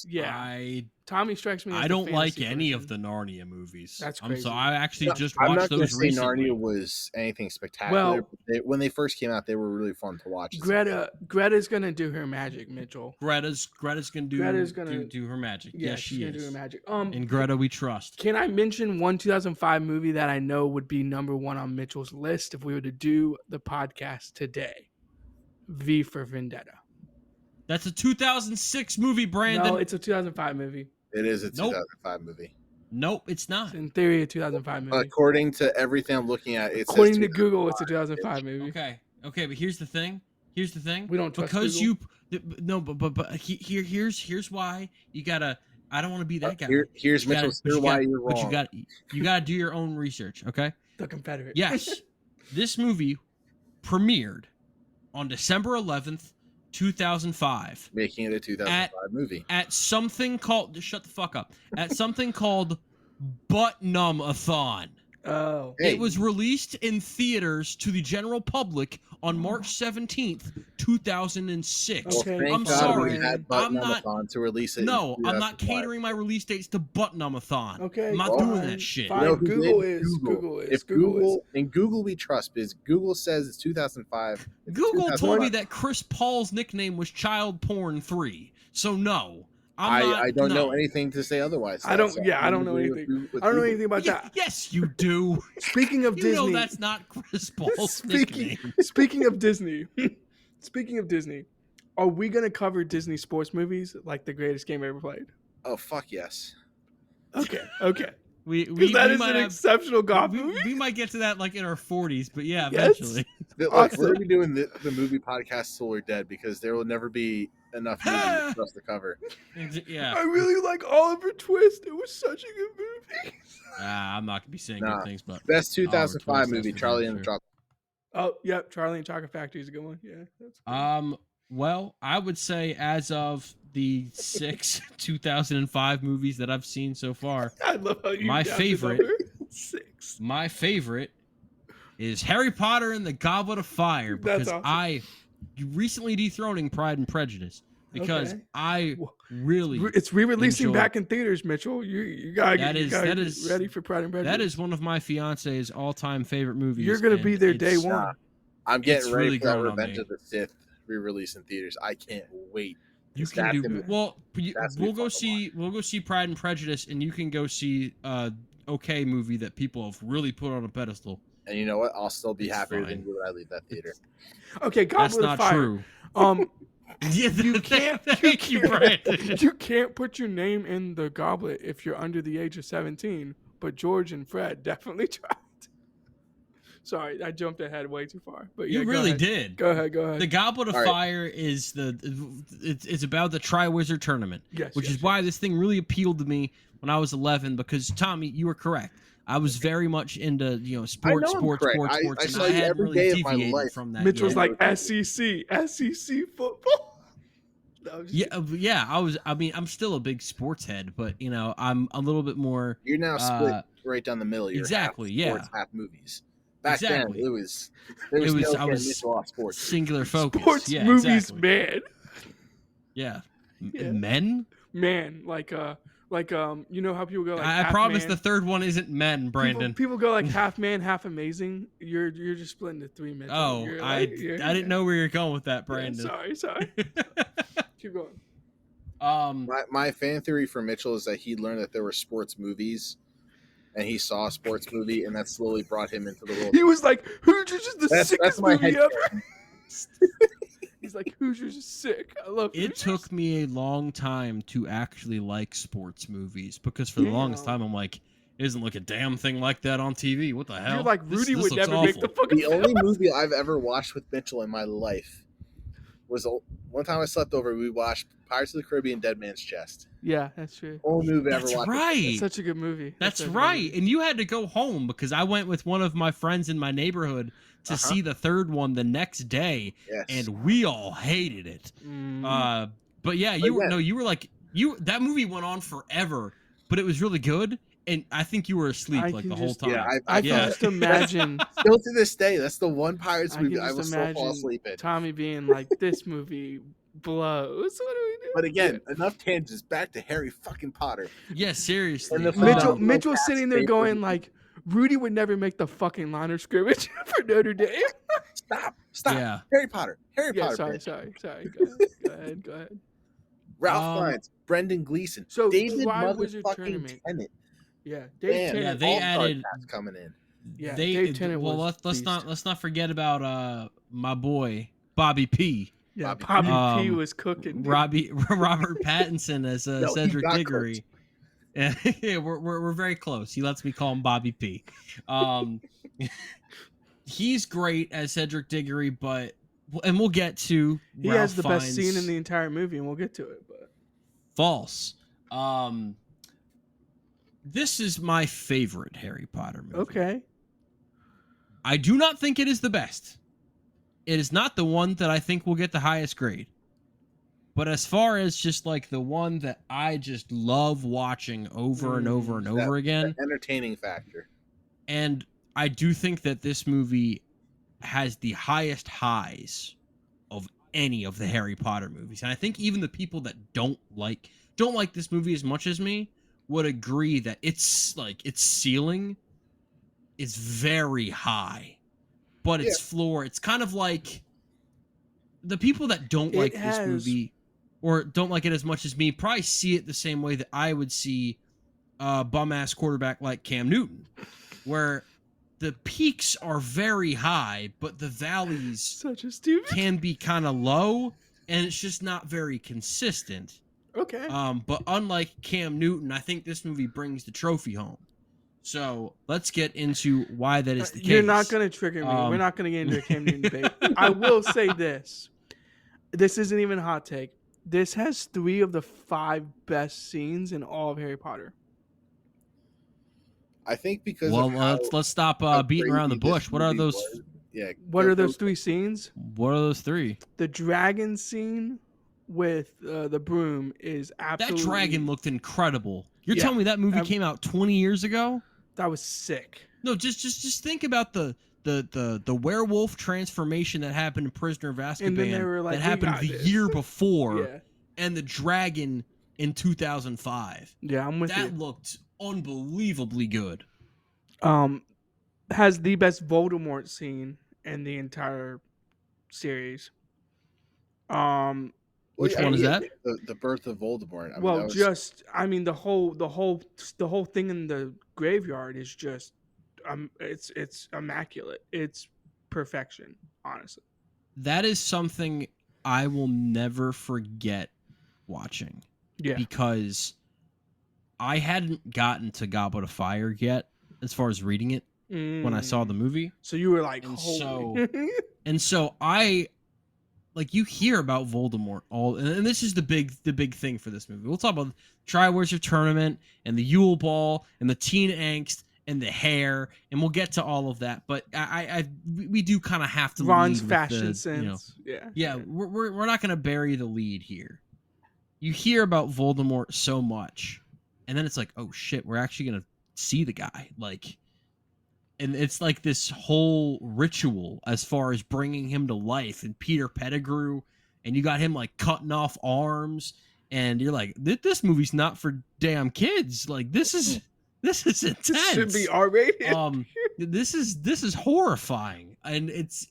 Tommy strikes me. As I don't like any of the Narnia movies. That's crazy. So I actually just watched those recently. I'm not going to say Narnia was anything spectacular. But when they first came out, they were really fun to watch. Greta's gonna do her magic, Mitchell. Greta's gonna do her magic. Yeah, yes, she is. Do her magic. In Greta, we trust. Can I mention one 2005 movie that I know would be number one on Mitchell's list if we were to do the podcast today? V for Vendetta. That's a 2006 movie, Brandon. No, it's a 2005 movie. It is a 2005 movie. Nope, it's not. It's in theory, a 2005 movie. According to evereverything I'm looking at, according to Google, it's a 2005 movie. Okay, but here's the thing. We don't trust because Google. Here's why you gotta. I don't want to be that guy. Here's Mitchell's why you're wrong. But you gotta do your own research. Okay. The Confederate. Yes, this movie premiered on December 11th. 2005, making it a 2005 movie at something called shut the fuck up at something called Butt-Numb-a-thon. Oh, it was released in theaters to the general public on March 17th, 2006. Okay. I'm sorry, I'm not to release it. No, I'm not catering my release dates to Butt-Numb-a-thon. Okay, I'm not doing that shit. Fine. Google is. If Google in Google we trust, because Google says it's 2005. Google told me that Chris Paul's nickname was Child Porn 3. So no. I don't know anything to say otherwise. I don't know anything. I don't know anything about that. Yes, you do. Speaking of Disney, that's not Chris Paul's nickname. Speaking of Disney, Are we gonna cover Disney sports movies like The Greatest Game Ever Played? Oh fuck yes. Okay. We Because that is might an have, exceptional golf movie. we might get to that like in our 40s, but yeah, Yes. eventually. Look, Awesome. we're gonna be doing the movie podcast till we're dead because there will never be enough movies for us to cover. Yeah. I really like Oliver Twist. It was such a good movie. I'm not gonna be saying Nah. good things, but Best 2005 Twist, movie, that's for Charlie damn and the sure. Chocolate. Oh, yep. Charlie and Chocolate Factory is a good one. Yeah. That's good. Well, I would say as of the 6 2005 movies that I've seen so far, I love how you my got the favorite- number. 6. my favorite is Harry Potter and the Goblet of Fire, That's because awesome. I recently dethroning Pride and Prejudice because Okay. I really It's re-releasing enjoy- back in theaters, Mitchell. You gotta That get is- that is- ready for Pride and Prejudice. that is one of my fiance's all-time favorite movies. You're gonna and be there day it's- one. I'm getting It's ready really for that growing on Revenge me. of the Sith re-release in theaters. I can't wait. You That's can do gonna be- well. that's gonna We'll be go fun to see. We'll go see Pride and Prejudice, and you can go see okay movie that people have really put on a pedestal. And you know what? I'll still be It's happier fine. than you when I leave that theater. Okay, That's Goblet not of Fire. true. You You can't. Thank you, Brandon. You can't put your name in the goblet if you're under the age of 17. But George and Fred definitely tried. Sorry, I jumped ahead way too far. But yeah, You go really ahead. did. Go ahead. The Goblet of All right. Fire is it's about the Triwizard Tournament, Yes, which yes, is why this thing really appealed to me when I was 11. Because Tommy, you were correct. I was very much into sports, I'm sports, correct. sports, I sports, and saw I you hadn't every really day of my deviated life. from that. Mitch was yet. like SEC football. No, I'm just kidding. Yeah. I'm still a big sports head, but I'm a little bit more. You're now split right down the middle. You're exactly, half yeah. sports, half movies. Back Exactly. then, there was It was- no I was- getting Mitchell off sports. Singular focus. Sports yeah, movies, exactly. man. Yeah. Yeah. Men. Man, like you know how people go like I half promise man? the third one isn't men, Brandon. People go like half man, half amazing. You're just splitting the 3 minutes. Oh, You're I like- you're- didn't know where you're going with that, Yeah, Brandon. sorry. Keep going. My fan theory for Mitchell is that he learned that there were sports movies, and he saw a sports movie, and that slowly brought him into the world. He was like, Hoosiers is the That's sickest my movie head ever. He's like, Hoosiers is sick. I love It Hoosiers. took me a long time to actually like sports movies because for the longest Damn. time I'm like, it doesn't look a damn thing like that on TV. What the hell? You're like, This- Rudy this would looks never make the awful. fucking The only movie I've ever watched with Mitchell in my life was one time I slept over. We watched Pirates of the Caribbean: Dead Man's Chest. Yeah, that's true. Only movie I ever That's watched. right. It's such a good movie. That's such a good right. movie. And you had to go home because I went with one of my friends in my neighborhood to Uh-huh. see the third one the next day, Yes. and we all hated it. Mm. But yeah, you were like that movie went on forever, but it was really good. And I think you were asleep I like can the whole just- time. Yeah, I can yeah. just imagine Still to this day, that's the one Pirates I can movie I just will still fall imagine asleep in. Tommy being like, "This movie blows." What do we do? But again, enough tangents. Back to Harry fucking Potter. Yeah, seriously. And the Mitchell, phenomenal Mitchell's cast sitting there they going put- like, "Rudy would never make the fucking line of scrimmage for Notre Dame." Stop. Yeah. Harry Potter. Harry Yeah, Potter. sorry. bitch. Go ahead. Ralph Um, Fiennes, Brendan Gleeson, So, David Tri-Wizard motherfucking Tournament. Tennant. Yeah, Damn, Dave Tennant. Yeah, they all-star added- cast coming in. Yeah, they Dave Tennant well was let's not forget about my boy Bobby P. Yeah, Bobby Bobby P Um, was cooking. dude. Robert Pattinson as No, he Cedric got Diggory. Yeah, we're very close. He lets me call him Bobby P. He's great as Cedric Diggory, and we'll get to He Ralph has the best Fiennes' scene in the entire movie, and we'll get to it. But false. This is my favorite Harry Potter movie. okay, I do not think it is the best. It is not the one that I think will get the highest grade. But as far as just like the one that I just love watching over and over and over again, The entertaining factor. and I do think that this movie has the highest highs of any of the Harry Potter movies. And I think even the people that don't like this movie as much as me would agree that its ceiling is very high. But its floor, it's kind of like the people that don't like this movie or don't like it as much as me probably see it the same way that I would see a bum-ass quarterback like Cam Newton, where the peaks are very high, but the valleys such a stupid. can be kind of low. and it's just not very consistent. Okay. But unlike Cam Newton, I think this movie brings the trophy home. So let's get into why that is the case. You're not going to trigger me. We're not going to get into a Cam Newton debate. I will say this. This isn't even a hot take. This has 3 of the 5 best scenes in all of Harry Potter. I think because well, of how, let's stop beating around the crazy this bush. What are movie those? was. Yeah. What are those 3 scenes? What are those 3? The dragon scene with the broom is absolutely... That dragon looked incredible. You're Yeah. telling me that movie came out 20 years ago? That was sick. No, just think about the werewolf transformation that happened in Prisoner of Azkaban, And then they were like, that happened the year before, Yeah. and the dragon in 2005. Yeah, I'm with you. That looked unbelievably good. Has the best Voldemort scene in the entire series. Which one is that? The birth of Voldemort. I mean, Well, that was, the whole thing in the graveyard is just it's immaculate. It's perfection, honestly. That is something I will never forget watching. Yeah. Because I hadn't gotten to Goblet of Fire yet, as far as reading it, when I saw the movie. So you were like, And holy. And so I, like, you hear about Voldemort and this is the big thing for this movie. We'll talk about Triwizard Tournament and the Yule Ball and the teen angst and the hair, and we'll get to all of that. But we do kind of have to Ron's lead fashion with sense. yeah. We're not gonna bury the lead here. You hear about Voldemort so much, and then it's like, oh shit, we're actually gonna see the guy, like. And it's like this whole ritual as far as bringing him to life, and Peter Pettigrew, and you got him like cutting off arms, and you're like, this movie's not for damn kids. Like this is intense. This should be R-rated. This is horrifying, and it's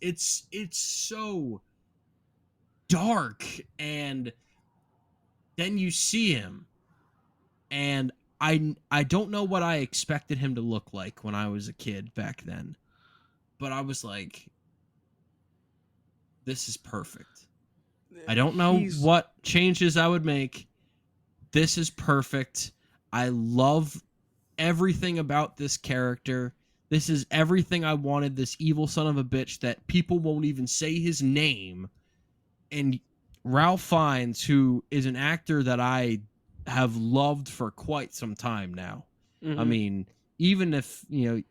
so dark, and then you see him, and I don't know what I expected him to look like when I was a kid back then, but I was like, this is perfect. I don't know what changes I would make. This is perfect. I love everything about this character. This is everything I wanted, this evil son of a bitch that people won't even say his name. And Ralph Fiennes, who is an actor that I have loved for quite some time now. Mm-hmm. I mean, even if you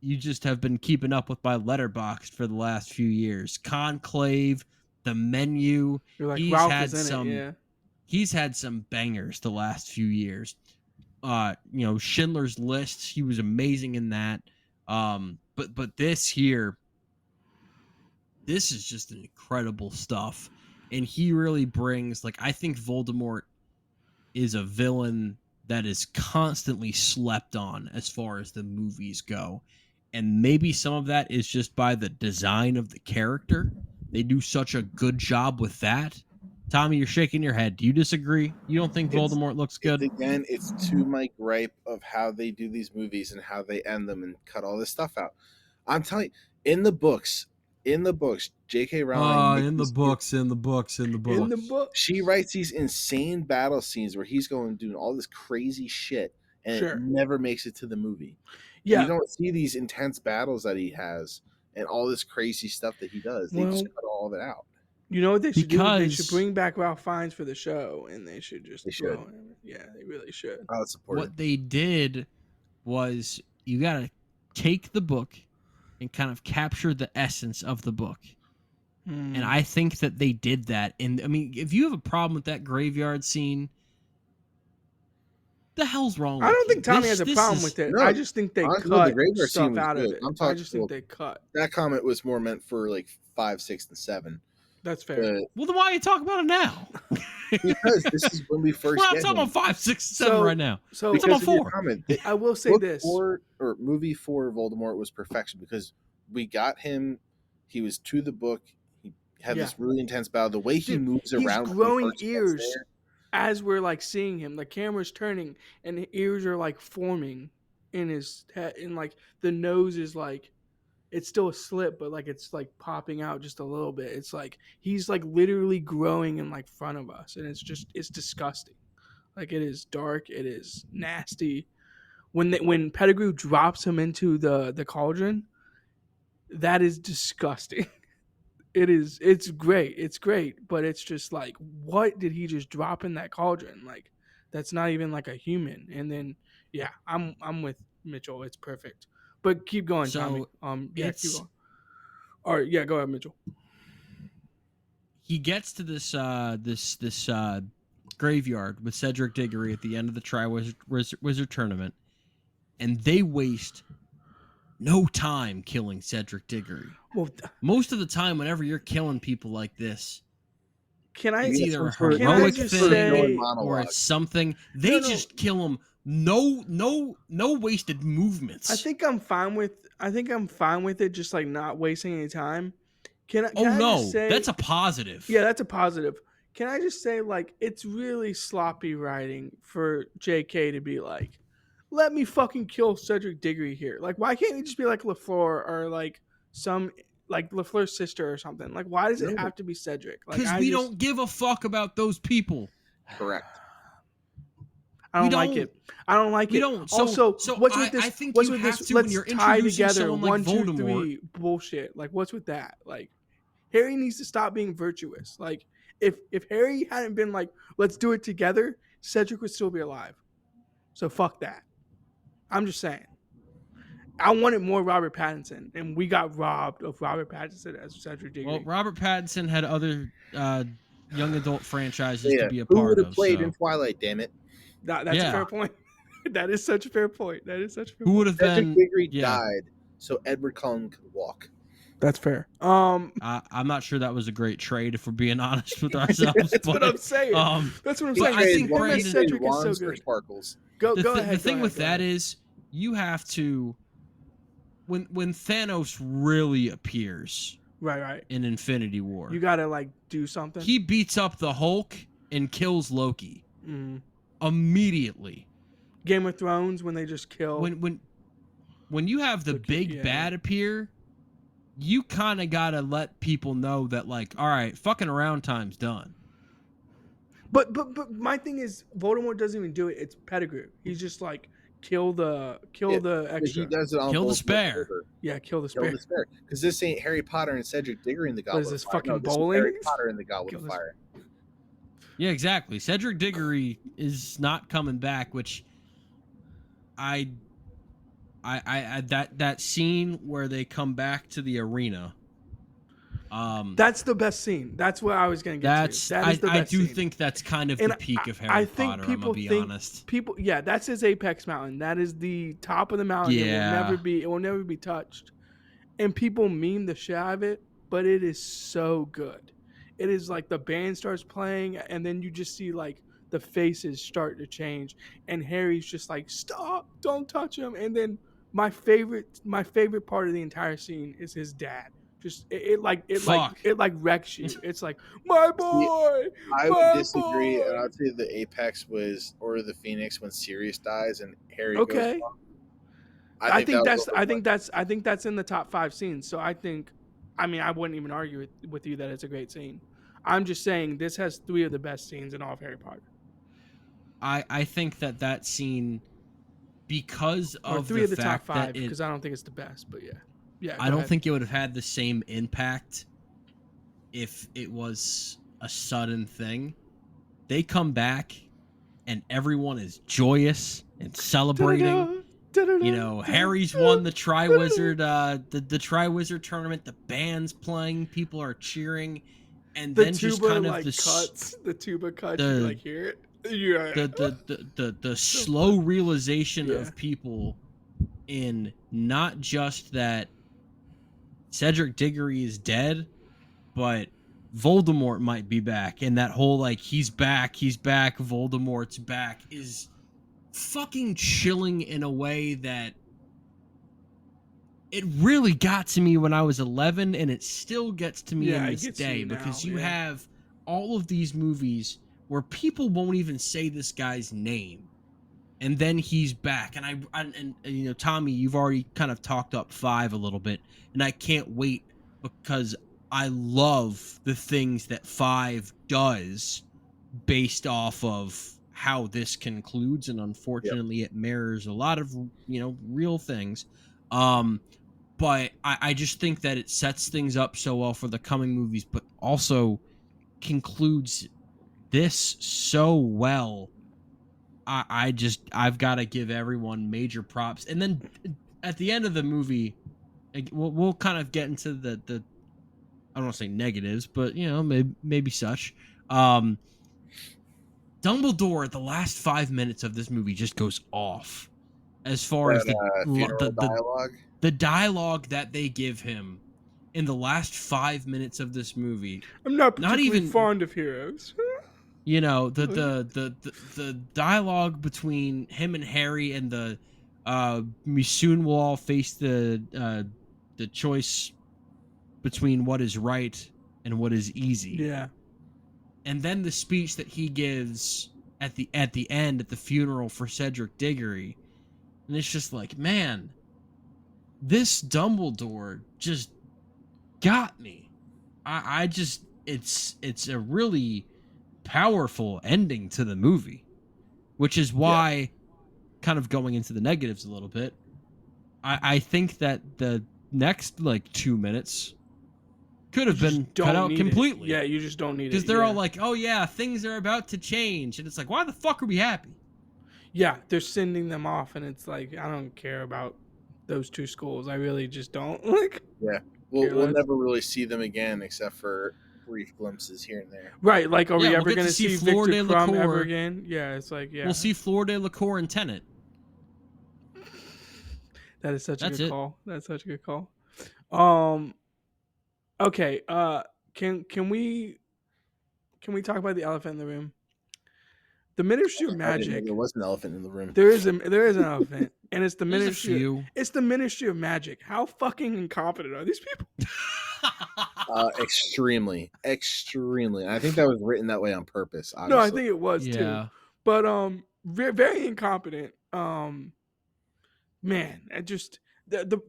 just have been keeping up with my Letterboxd for the last few years, Conclave, The Menu, You're like, he's Ralph had is in some it, yeah. He's had some bangers the last few years. Schindler's List, he was amazing in that. But this here, this is just incredible stuff, and he really brings, like, I think Voldemort is a villain that is constantly slept on as far as the movies go. And maybe some of that is just by the design of the character. They do such a good job with that. Tommy, you're shaking your head. Do you disagree? You don't think Voldemort looks good? It's to my gripe of how they do these movies and how they end them and cut all this stuff out. I'm telling you, in the books, J.K. Rowling. In the books. She writes these insane battle scenes where he's going doing all this crazy shit, and it never makes it to the movie. Yeah, you don't see these intense battles that he has and all this crazy stuff that he does. They just cut all of it out. You know what they should do? They should bring back Ralph Fiennes for the show, and they should just throw him. Yeah, they really should. I would support what they did was, you got to take the book and kind of capture the essence of the book. And I think that they did that. And I mean, if you have a problem with that graveyard scene, the hell's wrong with you? I don't think Tommy has a problem with it. No, I just think they cut the stuff out of it. I just think they cut. That comment was more meant for like 5, 6, and 7. That's fair. Well, then why are you talking about it now? Because this is when we first. We're not talking about 5, 6, 7 right now. So we're talking about 4. I will say this: movie 4 Voldemort was perfection because we got him. He was to the book. He had this really intense battle. The way he moves around, he's growing ears as we're like seeing him. The camera's turning, and the ears are like forming in his head, and like the nose is like it's still a slip, but like it's like popping out just a little bit. It's like he's like literally growing in like front of us, and it's disgusting. Like it is dark, it is nasty. When Pettigrew drops him into the cauldron, that is disgusting. It's great, but it's just like, what did he just drop in that cauldron? Like that's not even like a human. And then yeah, I'm with Mitchell. It's perfect. But keep going, So Tommy. Yeah, keep it's going. All right, yeah, go ahead, Mitchell. he gets to this graveyard with Cedric Diggory at the end of the Triwizard Tournament, and they waste no time killing Cedric Diggory. Well, Most of the time, whenever you're killing people like this, can I? it's Yeah, either a some sort of- Can I heroic just thing say- or it's something. They No. just kill him. No wasted movements. I think I'm fine with it. Just like not wasting any time. Can I no, just say, that's a positive. yeah, that's a positive. Can I just say, like, it's really sloppy writing for JK to be like, let me fucking kill Cedric Diggory here. Like, why can't he just be like LaFleur or like some like LaFleur's sister or something? Like, why does it No. have to be Cedric? Like, Because we don't give a fuck about those people. Correct. I don't we like don't. it. I don't like We it. don't. So- Also, so what's with this? I think what's you with have this? to when Let's you're tie introducing together someone like 1, 2, Voldemort. 3 bullshit. Like, what's with that? Like, Harry needs to stop being virtuous. Like, if Harry hadn't been like, let's do it together, Cedric would still be alive. So fuck that. I'm just saying. I wanted more Robert Pattinson, and we got robbed of Robert Pattinson as Cedric Diggory. Well, Robert Pattinson had other young adult franchises Yeah. to be a Who part would have of. played So. in Twilight? Damn it! That's a Yeah. fair point. That is such a fair point. That is such a fair Who point. would have Cedric been? Diggory Yeah, died, so Edward Cullen could walk. That's fair. I'm not sure that was a great trade if we're being honest with ourselves. That's what I'm saying. That's what I'm but saying. I think Him and Brandon- Cedric is so Wands for good. Sparkles. Go the ahead. thing go with ahead, that is you have to when Thanos really appears right. in Infinity War, You gotta like do something. he beats up the Hulk and kills Loki immediately. Game of Thrones when they just kill. When you have the big bad appear, you kind of gotta let people know that, like, all right, fucking around time's done. But my thing is, Voldemort doesn't even do it. It's Pettigrew. He's just like kill the But extra. he does it on Kill the Voldemort's spare. order. Yeah, kill the Kill spare. the spare. Because this ain't Harry Potter and Cedric Diggory in the Goblet is this, of Fire. fucking No, this is bowling? Harry Potter and the Goblet Kill of this- Fire. Yeah, exactly. Cedric Diggory is not coming back, which I that scene where they come back to the arena. That's the best scene. That's what I was gonna get to. That is the I best do scene. think that's kind of And the peak of I Harry think Potter. I'm gonna be honest. People, yeah, that's his apex mountain. That is the top of the mountain. Yeah. It will never be touched. And people meme the shit out of it, but it is so good. It is like the band starts playing, and then you just see like the faces start to change, and Harry's just like, "Stop! Don't touch him!" And then my favorite part of the entire scene is his dad. Just it wrecks you. It's like, my boy. I my would disagree, boy. and I'd say the apex was Order of the Phoenix when Sirius dies and Harry Okay. goes. I think that's in the top 5 scenes. So I wouldn't even argue with you that it's a great scene. I'm just saying this has 3 of the best scenes in all of Harry Potter. I think that scene, because Or of 3 the of the top fact 5, that because I don't think it's the best, but yeah. Yeah. I don't think it would have had the same impact if it was a sudden thing. They come back and everyone is joyous and celebrating. You know, Harry's won the Triwizard, the Triwizard tournament. The band's playing, people are cheering, and the then tuba just kind of like the cuts. The tuba cuts. the- You like hear it. Yeah. the slow realization Yeah. of people in not just that Cedric Diggory is dead, but Voldemort might be back, and that whole like he's back, Voldemort's back is fucking chilling in a way that it really got to me when I was 11, and it still gets to me Yeah, in it this gets to day you now, because you yeah. have all of these movies where people won't even say this guy's name, and then he's back. And you know, Tommy, you've already kind of talked up 5 a little bit, and I can't wait because I love the things that 5 does based off of how this concludes, and Yep. unfortunately it mirrors a lot of, you know, real things. But I just think that it sets things up so well for the coming movies, but also concludes this so well. I've got to give everyone major props. And then at the end of the movie, like, we'll kind of get into the I don't want to say negatives, but you know, maybe such. Dumbledore at the last 5 minutes of this movie just goes off as far as That funeral dialogue. the dialogue that they give him in the last 5 minutes of this movie. I'm not Not particularly even fond of heroes. You know, the dialogue between him and Harry, and the we soon will all face the choice between what is right and what is easy. Yeah. And then the speech that he gives at the end at the funeral for Cedric Diggory. And it's just like, man, this Dumbledore just got me. I just it's a really powerful ending to the movie, which is why, kind of going into the negatives a little bit, I think that the next like 2 minutes could have been cut out completely. Yeah, you just don't need it. Because they're all like, oh yeah, things are about to change. And it's like, why the fuck are we happy? Yeah, they're sending them off, and it's like, I don't care about those 2 schools. I really just don't. Like, Yeah. We'll never really see them again except for brief glimpses here and there. Right, like, are we we'll ever going to see Victor de Crumb LaCour. ever again? Yeah, it's like, yeah. We'll see Fleur de LaCour and Tenet. That is such a good call. That's such a good call. Okay, can we talk about the elephant in the room? The Ministry of Magic. There was an elephant in the room. There is an elephant, and it's the There's Ministry. a few. It's the Ministry of Magic. How fucking incompetent are these people? Extremely. I think that was written that way on purpose. Obviously. No, I think it was too. But very incompetent. Man, I just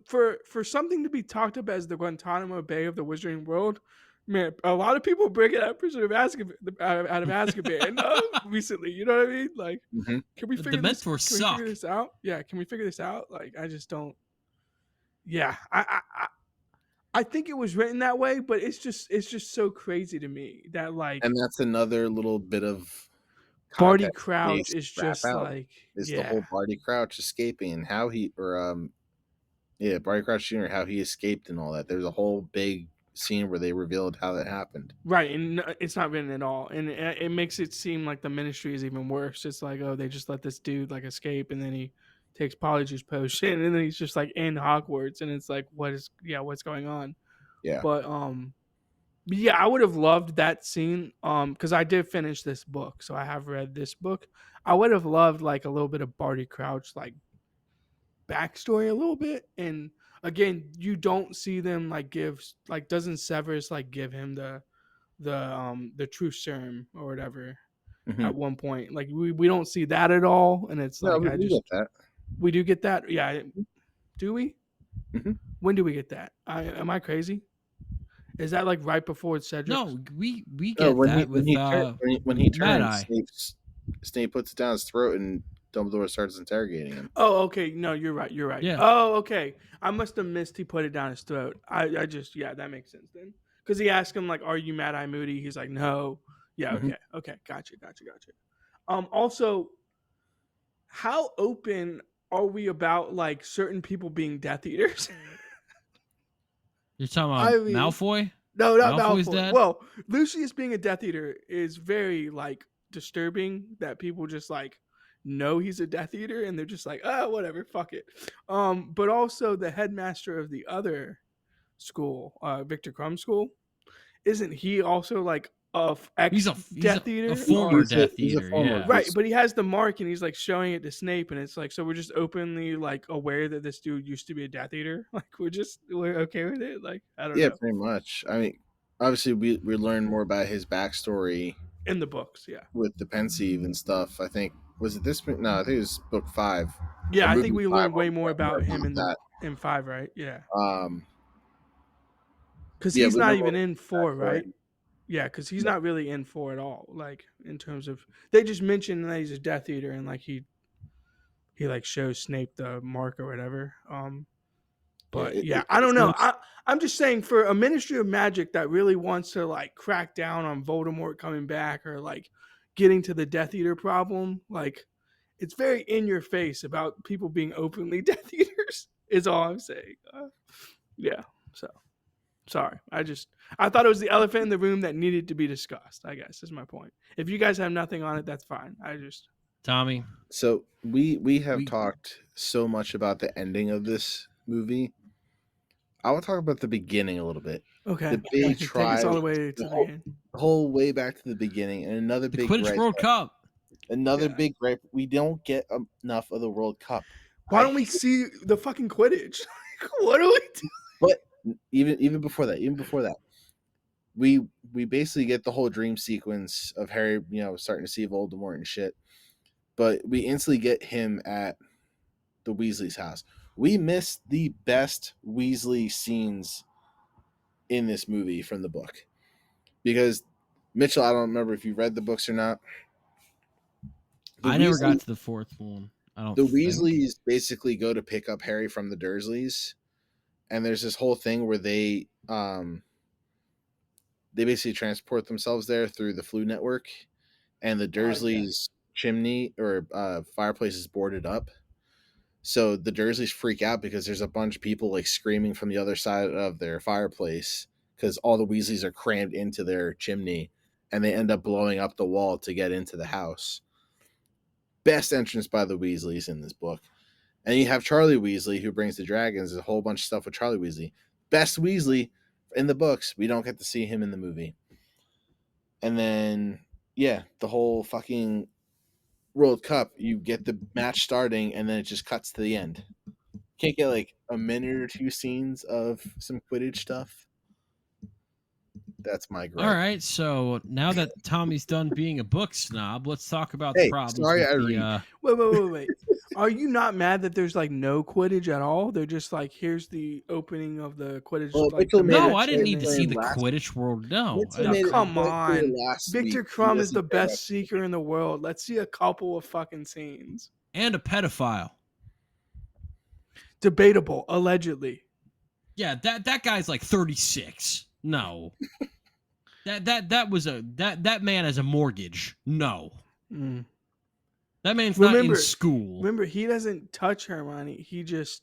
for something to be talked up as the Guantanamo Bay of the Wizarding World. Man, a lot of people bring it up Prisoner of Azkaban out of Azkaban recently. You know what I mean? Like, can we figure this out? Yeah, can we figure this out? Like, I just don't. Yeah, I think it was written that way, but it's just so crazy to me that, like, and that's another little bit of Barty Crouch is just like the whole Barty Crouch escaping and how he Barty Crouch Jr. how he escaped and all that. There's a whole big scene where they revealed how that happened. Right, and it's not written at all, and it makes it seem like the Ministry is even worse. It's like, oh, they just let this dude like escape, and then he takes Polyjuice potion, and then he's just like in Hogwarts, and it's like, what's going on? Yeah, but yeah, I would have loved that scene, because I did finish this book, so I have read this book. I would have loved like a little bit of Barty Crouch like backstory a little bit, and again, you don't see them like doesn't Severus like give him the true serum or whatever at one point? Like we don't see that at all, and it's like we do get that. Yeah, do we? When do we get that? Am I crazy? Is that like right before Cedric? No, we get that when he turns, Snape puts it down his throat and Dumbledore starts interrogating him. Oh, okay. No, you're right. Yeah. Oh, okay. I must have missed he put it down his throat. I just, that makes sense then. Because he asked him, like, are you Mad-Eye Moody? He's like, no. Yeah, okay. Okay. Gotcha. Also, how open are we about, like, certain people being Death Eaters? You're talking about Malfoy? No, not Malfoy's dad? Well, Lucius being a Death Eater is very, like, disturbing that people just, like, know he's a Death Eater, and they're just like, oh, whatever, fuck it. But also the headmaster of the other school, Victor Crumb School, isn't he also like he's a Death Eater? A former Death Eater, yeah. Right, but he has the mark, and he's like showing it to Snape, and it's like, so we're just openly like aware that this dude used to be a Death Eater. Like we're okay with it. Like I don't know. Yeah, pretty much. I mean, obviously we learn more about his backstory in the books, yeah, with the Pensieve and stuff. I think Was it this? No, I think it was book 5. Yeah, Or I think movie we 5, learned way or more about him in that. in 5, right? Yeah, Um, because yeah, he's we not learned even more in 4, backstory. right? Yeah, because he's No, not really in 4 at all. Like in terms of they just mentioned that he's a Death Eater and like he like shows Snape the mark or whatever. yeah, But yeah, I it don't know. seems I'm just saying for a Ministry of Magic that really wants to like crack down on Voldemort coming back or like getting to the Death Eater problem, like it's very in your face about people being openly Death Eaters. Is all I'm saying. Yeah. So sorry. I thought it was the elephant in the room that needed to be discussed. I guess is my point. If you guys have nothing on it, that's fine. Tommy, so. We have we talked so much about the ending of this movie. I will talk about the beginning a little bit. Okay. The big Take us try, all the way to the end. the whole way back to the beginning, and another the big Quidditch gripe. World Cup. Another Yeah. big gripe. We don't get enough of the World Cup. Why don't we see the fucking Quidditch? What do we do? But even before that, we basically get the whole dream sequence of Harry, starting to see Voldemort and shit. But we instantly get him at the Weasley's house. We missed the best Weasley scenes in this movie from the book. Because Mitchell, I don't remember if you read the books or not. I never got to the 4th one. I don't The think. Weasleys basically go to pick up Harry from the Dursleys, and there's this whole thing where they basically transport themselves there through the Floo network, and the Dursleys' chimney or fireplace is boarded up. So the Dursleys freak out because there's a bunch of people like screaming from the other side of their fireplace because all the Weasleys are crammed into their chimney, and they end up blowing up the wall to get into the house. Best entrance by the Weasleys in this book. And you have Charlie Weasley, who brings the dragons. There's a whole bunch of stuff with Charlie Weasley. Best Weasley in the books. We don't get to see him in the movie. And then, yeah, the whole fucking World Cup, you get the match starting, and then it just cuts to the end. Can't get like a minute or 2 scenes of some Quidditch stuff. That's my gripe. All right, so now that Tommy's done being a book snob, let's talk about Hey, the problems sorry with I the. read. Wait. Are you not mad that there's like no Quidditch at all? They're just like, here's the opening of the Quidditch. Well, Like Mitchell the made No, it I didn't match, need and to then- see the last- Quidditch World. No, Mitchell No, made it come quite clear on. last Victor week. He Crumb is doesn't the care best seeker in the world. Let's see a couple of fucking scenes. and a pedophile. Debatable, allegedly. Yeah, that guy's like 36. No. that man has a mortgage. No. Mm. That man's not Remember- in school. Remember, he doesn't touch Hermione. He just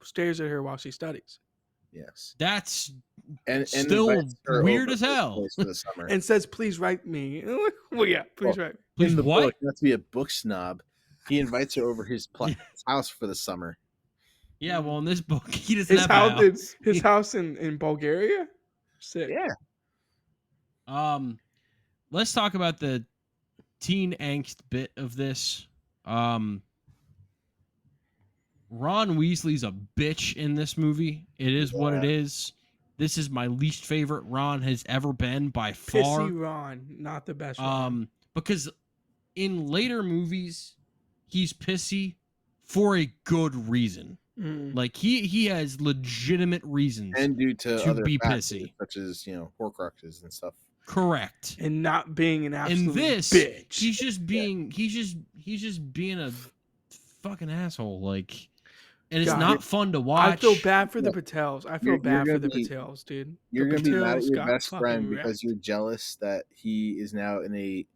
stares at her while she studies Yes. That's And still invites her weird over as to his hell. place for the summer. and says, "Please write me." Well, yeah, please write me. Please in the what? book, not to be a book snob, he invites her over his house for the summer. Yeah, well, in this book, he doesn't His have a house, his house in Bulgaria. Sick. Yeah. Let's talk about the teen angst bit of this. Ron Weasley's a bitch in this movie. It is what it is. This is my least favorite Ron has ever been by far. Pissy Ron, not the best Ron. Because in later movies, he's pissy for a good reason. Mm. Like he has legitimate reasons And due to other be factors, pissy. such as Horcruxes and stuff. Correct. And not being an absolute In this, bitch. he's just being he's just being a fucking asshole. Like, and it's God, not fun to watch. I feel bad for the Look, Patels. I feel you're bad for gonna the be- Patels, dude. You're The gonna be mad at Patels your got best fucking friend because wrecked. you're jealous that he is now in a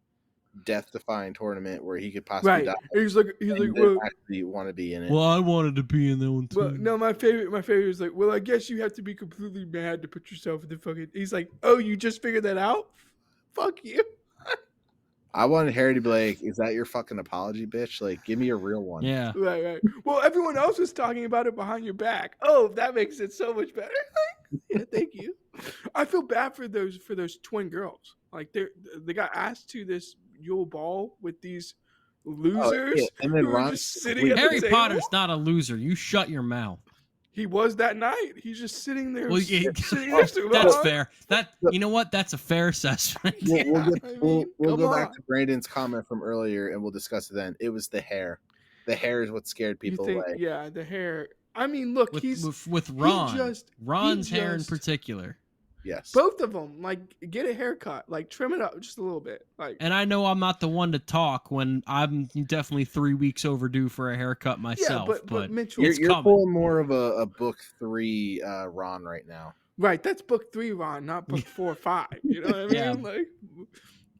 death-defying tournament where he could possibly Right. die. He's like, And you well, actually want to be in it. Well, I wanted to be in that one too. well, no, my favorite is like, well, I guess you have to be completely mad to put yourself in the fucking. He's like, oh, you just figured that out? Fuck you. I wanted Harry to be like, "Is that your fucking apology, bitch? Like, give me a real one." Yeah. Right. Well, everyone else was talking about it behind your back. Oh, that makes it so much better. Yeah, thank you. I feel bad for those twin girls. Like they got asked to this Yule Ball with these losers And then who were Ron, just sitting at Harry the table. Potter's not a loser. You shut your mouth. He was that night. He's just sitting there. Well, sitting next to him. that's huh? fair. You know what? That's a fair assessment. We'll go back on. to Brandon's comment from earlier, and we'll discuss it then. It was the hair. The hair is what scared people away. Yeah, the hair. I mean, look, with Ron. Ron's hair in particular. Yes. Both of them, like, get a haircut, like, trim it up just a little bit, like. And I know I'm not the one to talk when I'm definitely 3 weeks overdue for a haircut myself. Yeah, but Mitchell, you're pulling more of a book 3 Ron right now. Right, that's book 3 Ron, not book 4 or 5. You know what I mean? Yeah.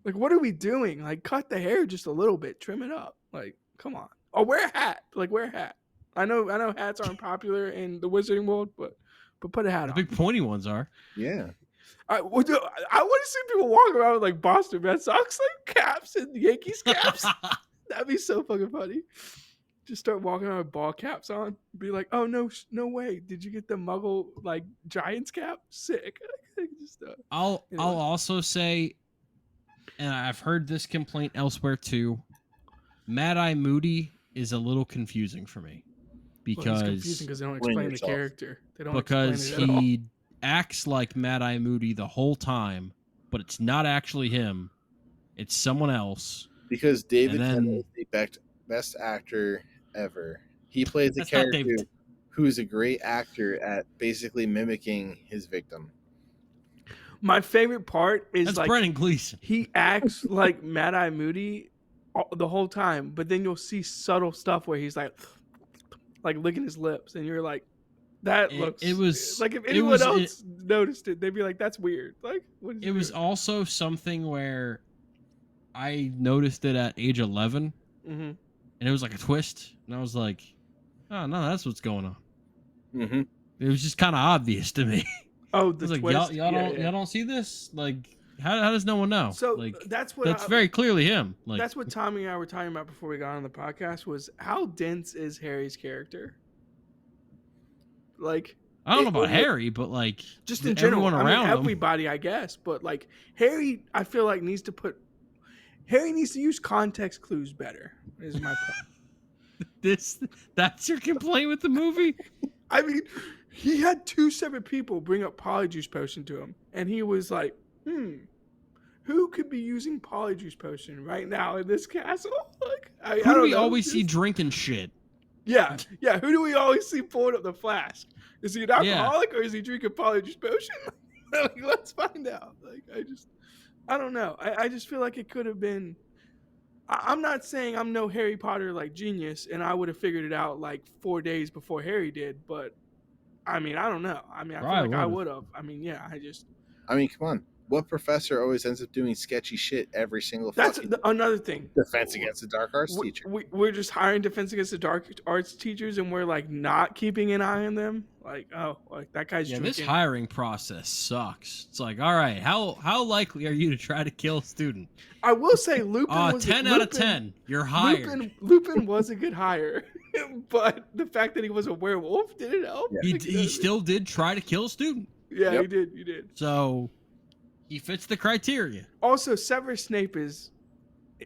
Like, what are we doing? Like, cut the hair just a little bit, trim it up. Like, come on. Or wear a hat. Like, wear a hat. I know hats aren't popular in the wizarding world, but put a hat on. The big pointy ones are. Yeah. I want to see people walk around with like Boston Red Sox like caps and Yankees caps. That'd be so fucking funny. Just start walking around with ball caps on. Be like, oh no way! Did you get the Muggle like Giants cap? Sick. Just, I'll also say, and I've heard this complaint elsewhere too. Mad Eye Moody is a little confusing for me because it's confusing because they don't explain the character. They don't because explain it at all. he acts like Mad Eye Moody the whole time, but it's not actually him. It's someone else. Because David Tennant is the best actor ever. He plays a character who is a great actor at basically mimicking his victim. My favorite part is that's like Brendan Gleeson. He acts like Mad Eye Moody the whole time, but then you'll see subtle stuff where he's like licking his lips, and you're like, that looks. It was like if anyone else noticed it, they'd be like, "That's weird." Like, what is it was also something where I noticed it at age 11, and it was like a twist, and I was like, "Oh no, that's what's going on." Mm-hmm. It was just kind of obvious to me. Oh, the like, twist. Y'all don't see this? Like, how does no one know? So like, that's very clearly him. Like, that's what Tommy and I were talking about before we got on the podcast. Was how dense is Harry's character? Like, I don't know about Harry, but like just in general, around him. Everybody, I guess. But like Harry, I feel like needs to use context clues better. Is my point. That's your complaint with the movie? I mean, he had 2 separate people bring up Polyjuice Potion to him, and he was like, who could be using Polyjuice Potion right now in this castle? Like, who do we always see drinking shit? Yeah. Who do we always see pulling up the flask? Is he an alcoholic or is he drinking Polyjuice Potion? Like, let's find out. Like, I don't know. I just feel like it could have been. I'm not saying I'm no Harry Potter like genius, and I would have figured it out like 4 days before Harry did. But I mean, I don't know. I mean, I feel like I would have. I mean, yeah. I mean, come on. What professor always ends up doing sketchy shit every single That's another thing. Defense Against the Dark Arts teacher. We're just hiring Defense Against the Dark Arts teachers, and we're like not keeping an eye on them. Like, oh, like that guy's drinking. This hiring process sucks. It's like, all right, how likely are you to try to kill a student? I will say Lupin was 10 out of 10. You're hired. Lupin was a good hire, but the fact that he was a werewolf didn't help. Yeah. He still did try to kill a student. Yeah, yep. He did. So he fits the criteria. Also, Severus Snape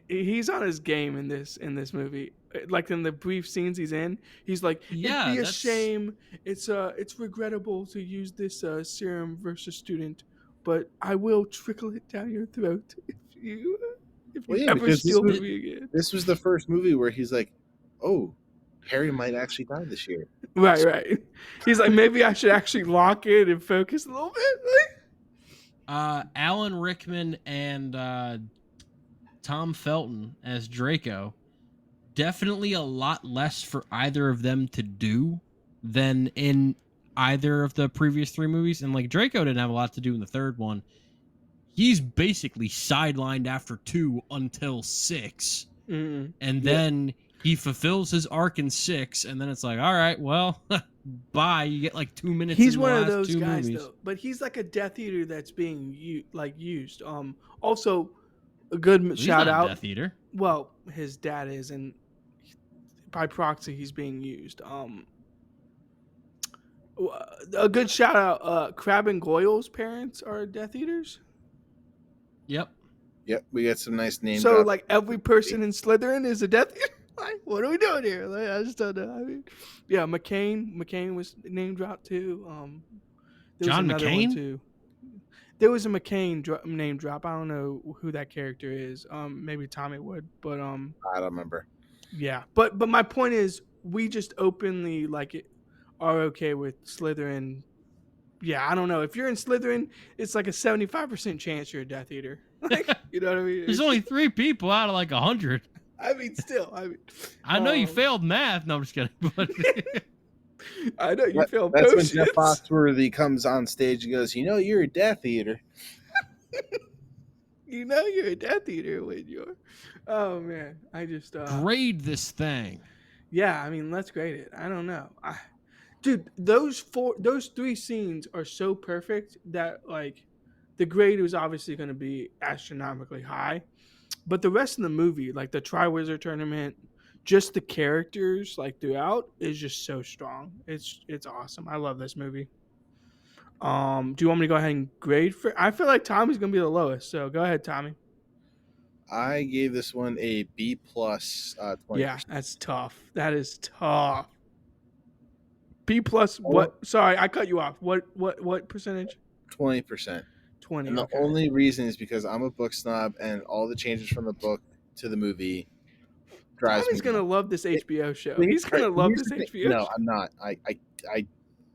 he's on his game in this movie. Like in the brief scenes he's in, he's like, it'd be a shame. It's regrettable to use this serum versus student, but I will trickle it down your throat if you ever steal from me again. This was the first movie where he's like, oh, Harry might actually die this year. Right. He's like, maybe I should actually lock in and focus a little bit. Alan Rickman and Tom Felton as Draco, definitely a lot less for either of them to do than in either of the previous 3 movies. And like Draco didn't have a lot to do in the 3rd one. He's basically sidelined after 2 until 6. And then he fulfills his arc in 6, and then it's like, all right, well, bye. You get like 2 minutes. He's one of those guys, though. But he's like a Death Eater that's being used. Also, a good shout out. Death Eater. Well, his dad is, and by proxy, he's being used. A good shout out. Crabbe and Goyle's parents are Death Eaters. Yep. We got some nice names. So, like every person in Slytherin is a Death Eater. What are we doing here? Like, I just don't know. I mean, yeah, McCain was name dropped too. There was John another one McCain? too. There was a McCain name drop. I don't know who that character is. Maybe Tommy would, but I don't remember. yeah. But my point is, we just openly are okay with Slytherin. Yeah, I don't know. If you're in Slytherin, it's like a 75% chance you're a Death Eater. Like, you know what I mean? There's only 3 people out of like 100. I mean, still. I know you failed math. No, I'm just kidding. But I know you failed That's when potions. Jeff Foxworthy comes on stage and goes, you're a Death Eater. You know you're a Death Eater when you're. Oh man, I just grade this thing. Yeah, I mean, let's grade it. I don't know, dude. Those 3 scenes are so perfect that like, the grade was obviously going to be astronomically high, but the rest of the movie, like the Triwizard Tournament, just the characters like throughout is just so strong. It's awesome. I love this movie. Do you want me to go ahead and grade for? I feel like Tommy's gonna be the lowest, so go ahead, Tommy. I gave this one a B plus. 20%. Yeah, that's tough. That is tough. B plus. What? Sorry, I cut you off. What percentage? 20%. 20. And the only reason is because I'm a book snob, and all the changes from the book to the movie drives Tommy's me. Gonna love this HBO show. He's gonna love this HBO. No, show. I'm not. I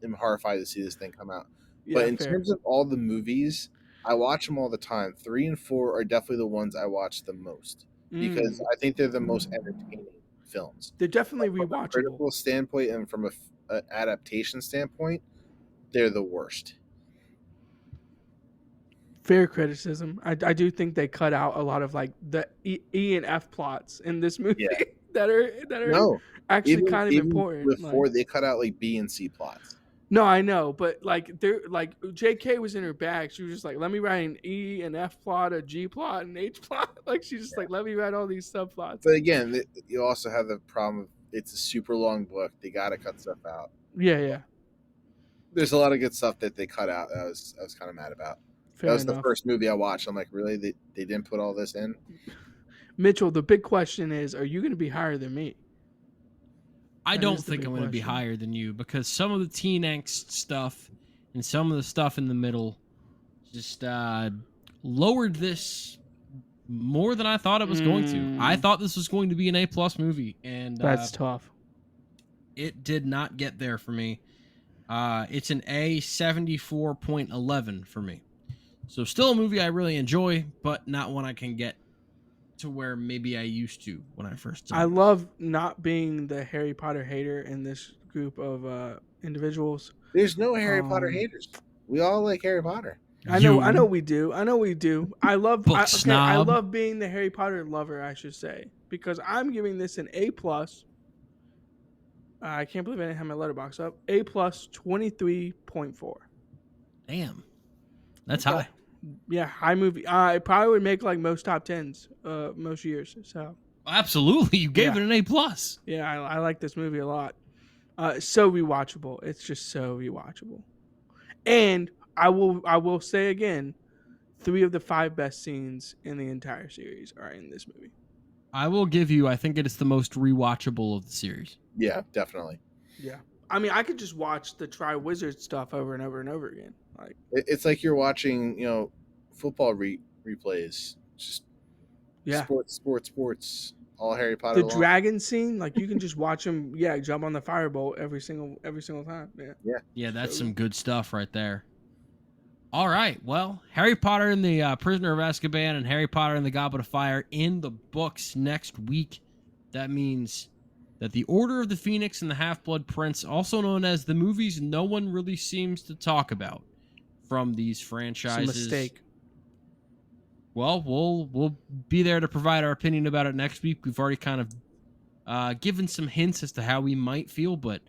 am horrified to see this thing come out. Yeah, but in fair. terms of all the movies, I watch them all the time. 3 and 4 are definitely the ones I watch the most because I think they're the most entertaining films. They're definitely From rewatchable. a critical standpoint and from an adaptation standpoint, they're the worst. Fair criticism. I do think they cut out a lot of like the E and F plots in this movie that are actually kind of important. Before they cut out like B and C plots. No, I know, but like they're like JK was in her bag. She was just like, let me write an E and F plot, a G plot, an H plot. Like she's just like, let me write all these subplots. But again, you also have the problem of it's a super long book. They gotta cut stuff out. Yeah. There's a lot of good stuff that they cut out that I was kind of mad about. Fair that was enough. The first movie I watched. I'm like, really? They didn't put all this in? Mitchell, the big question is, are you going to be higher than me? I don't think I'm going to be higher than you because some of the teen angst stuff and some of the stuff in the middle just lowered this more than I thought it was going to. I thought this was going to be an A+ movie, and that's tough. It did not get there for me. It's an A 74.11 for me. So still a movie I really enjoy, but not one I can get to where maybe I used to when I first saw it. I love not being the Harry Potter hater in this group of individuals. There's no Harry Potter haters. We all like Harry Potter. I know we do. I love I snob. love being the Harry Potter lover, I should say, because I'm giving this an A+. I can't believe I didn't have my letterbox up. A+ 23.4. Damn. That's high. Yeah, high movie. It probably would make like most top 10s most years. So absolutely, you gave it an A+. Yeah, I like this movie a lot. So rewatchable. It's just so rewatchable. And I will say again, 3 of the 5 best scenes in the entire series are in this movie. I will give you, I think it is the most rewatchable of the series. Yeah, definitely. Yeah. I mean, I could just watch the Triwizard stuff over and over and over again. Like it's like you're watching, football replays. Just sports. All Harry Potter. The dragon scene, like you can just watch him, jump on the firebolt every single time. Yeah, that's some good stuff right there. All right, well, Harry Potter and the Prisoner of Azkaban and Harry Potter and the Goblet of Fire in the books next week. That means that the Order of the Phoenix and the Half-Blood Prince, also known as the movies no one really seems to talk about from these franchises. It's a mistake. Well, we'll be there to provide our opinion about it next week. We've already kind of given some hints as to how we might feel, but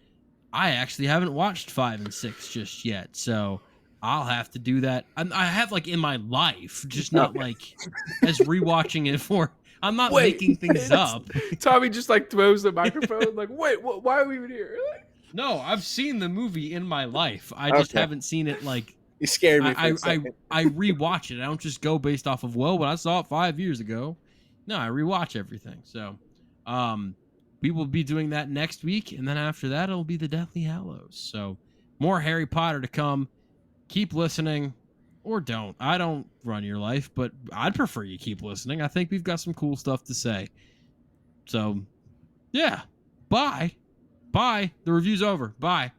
I actually haven't watched 5 and 6 just yet, so I'll have to do that. I have like in my life, just not like as rewatching it for. I'm not making things up. Tommy just like throws the microphone like, wait, why are we even here? No, I've seen the movie in my life. I just haven't seen it like. You scared me. I rewatch it. I don't just go based off of when I saw it 5 years ago. No, I rewatch everything. So, we will be doing that next week, and then after that, it'll be the Deathly Hallows. So more Harry Potter to come. Keep listening, or don't. I don't run your life, but I'd prefer you keep listening. I think we've got some cool stuff to say. So, yeah. Bye. Bye. The review's over. Bye.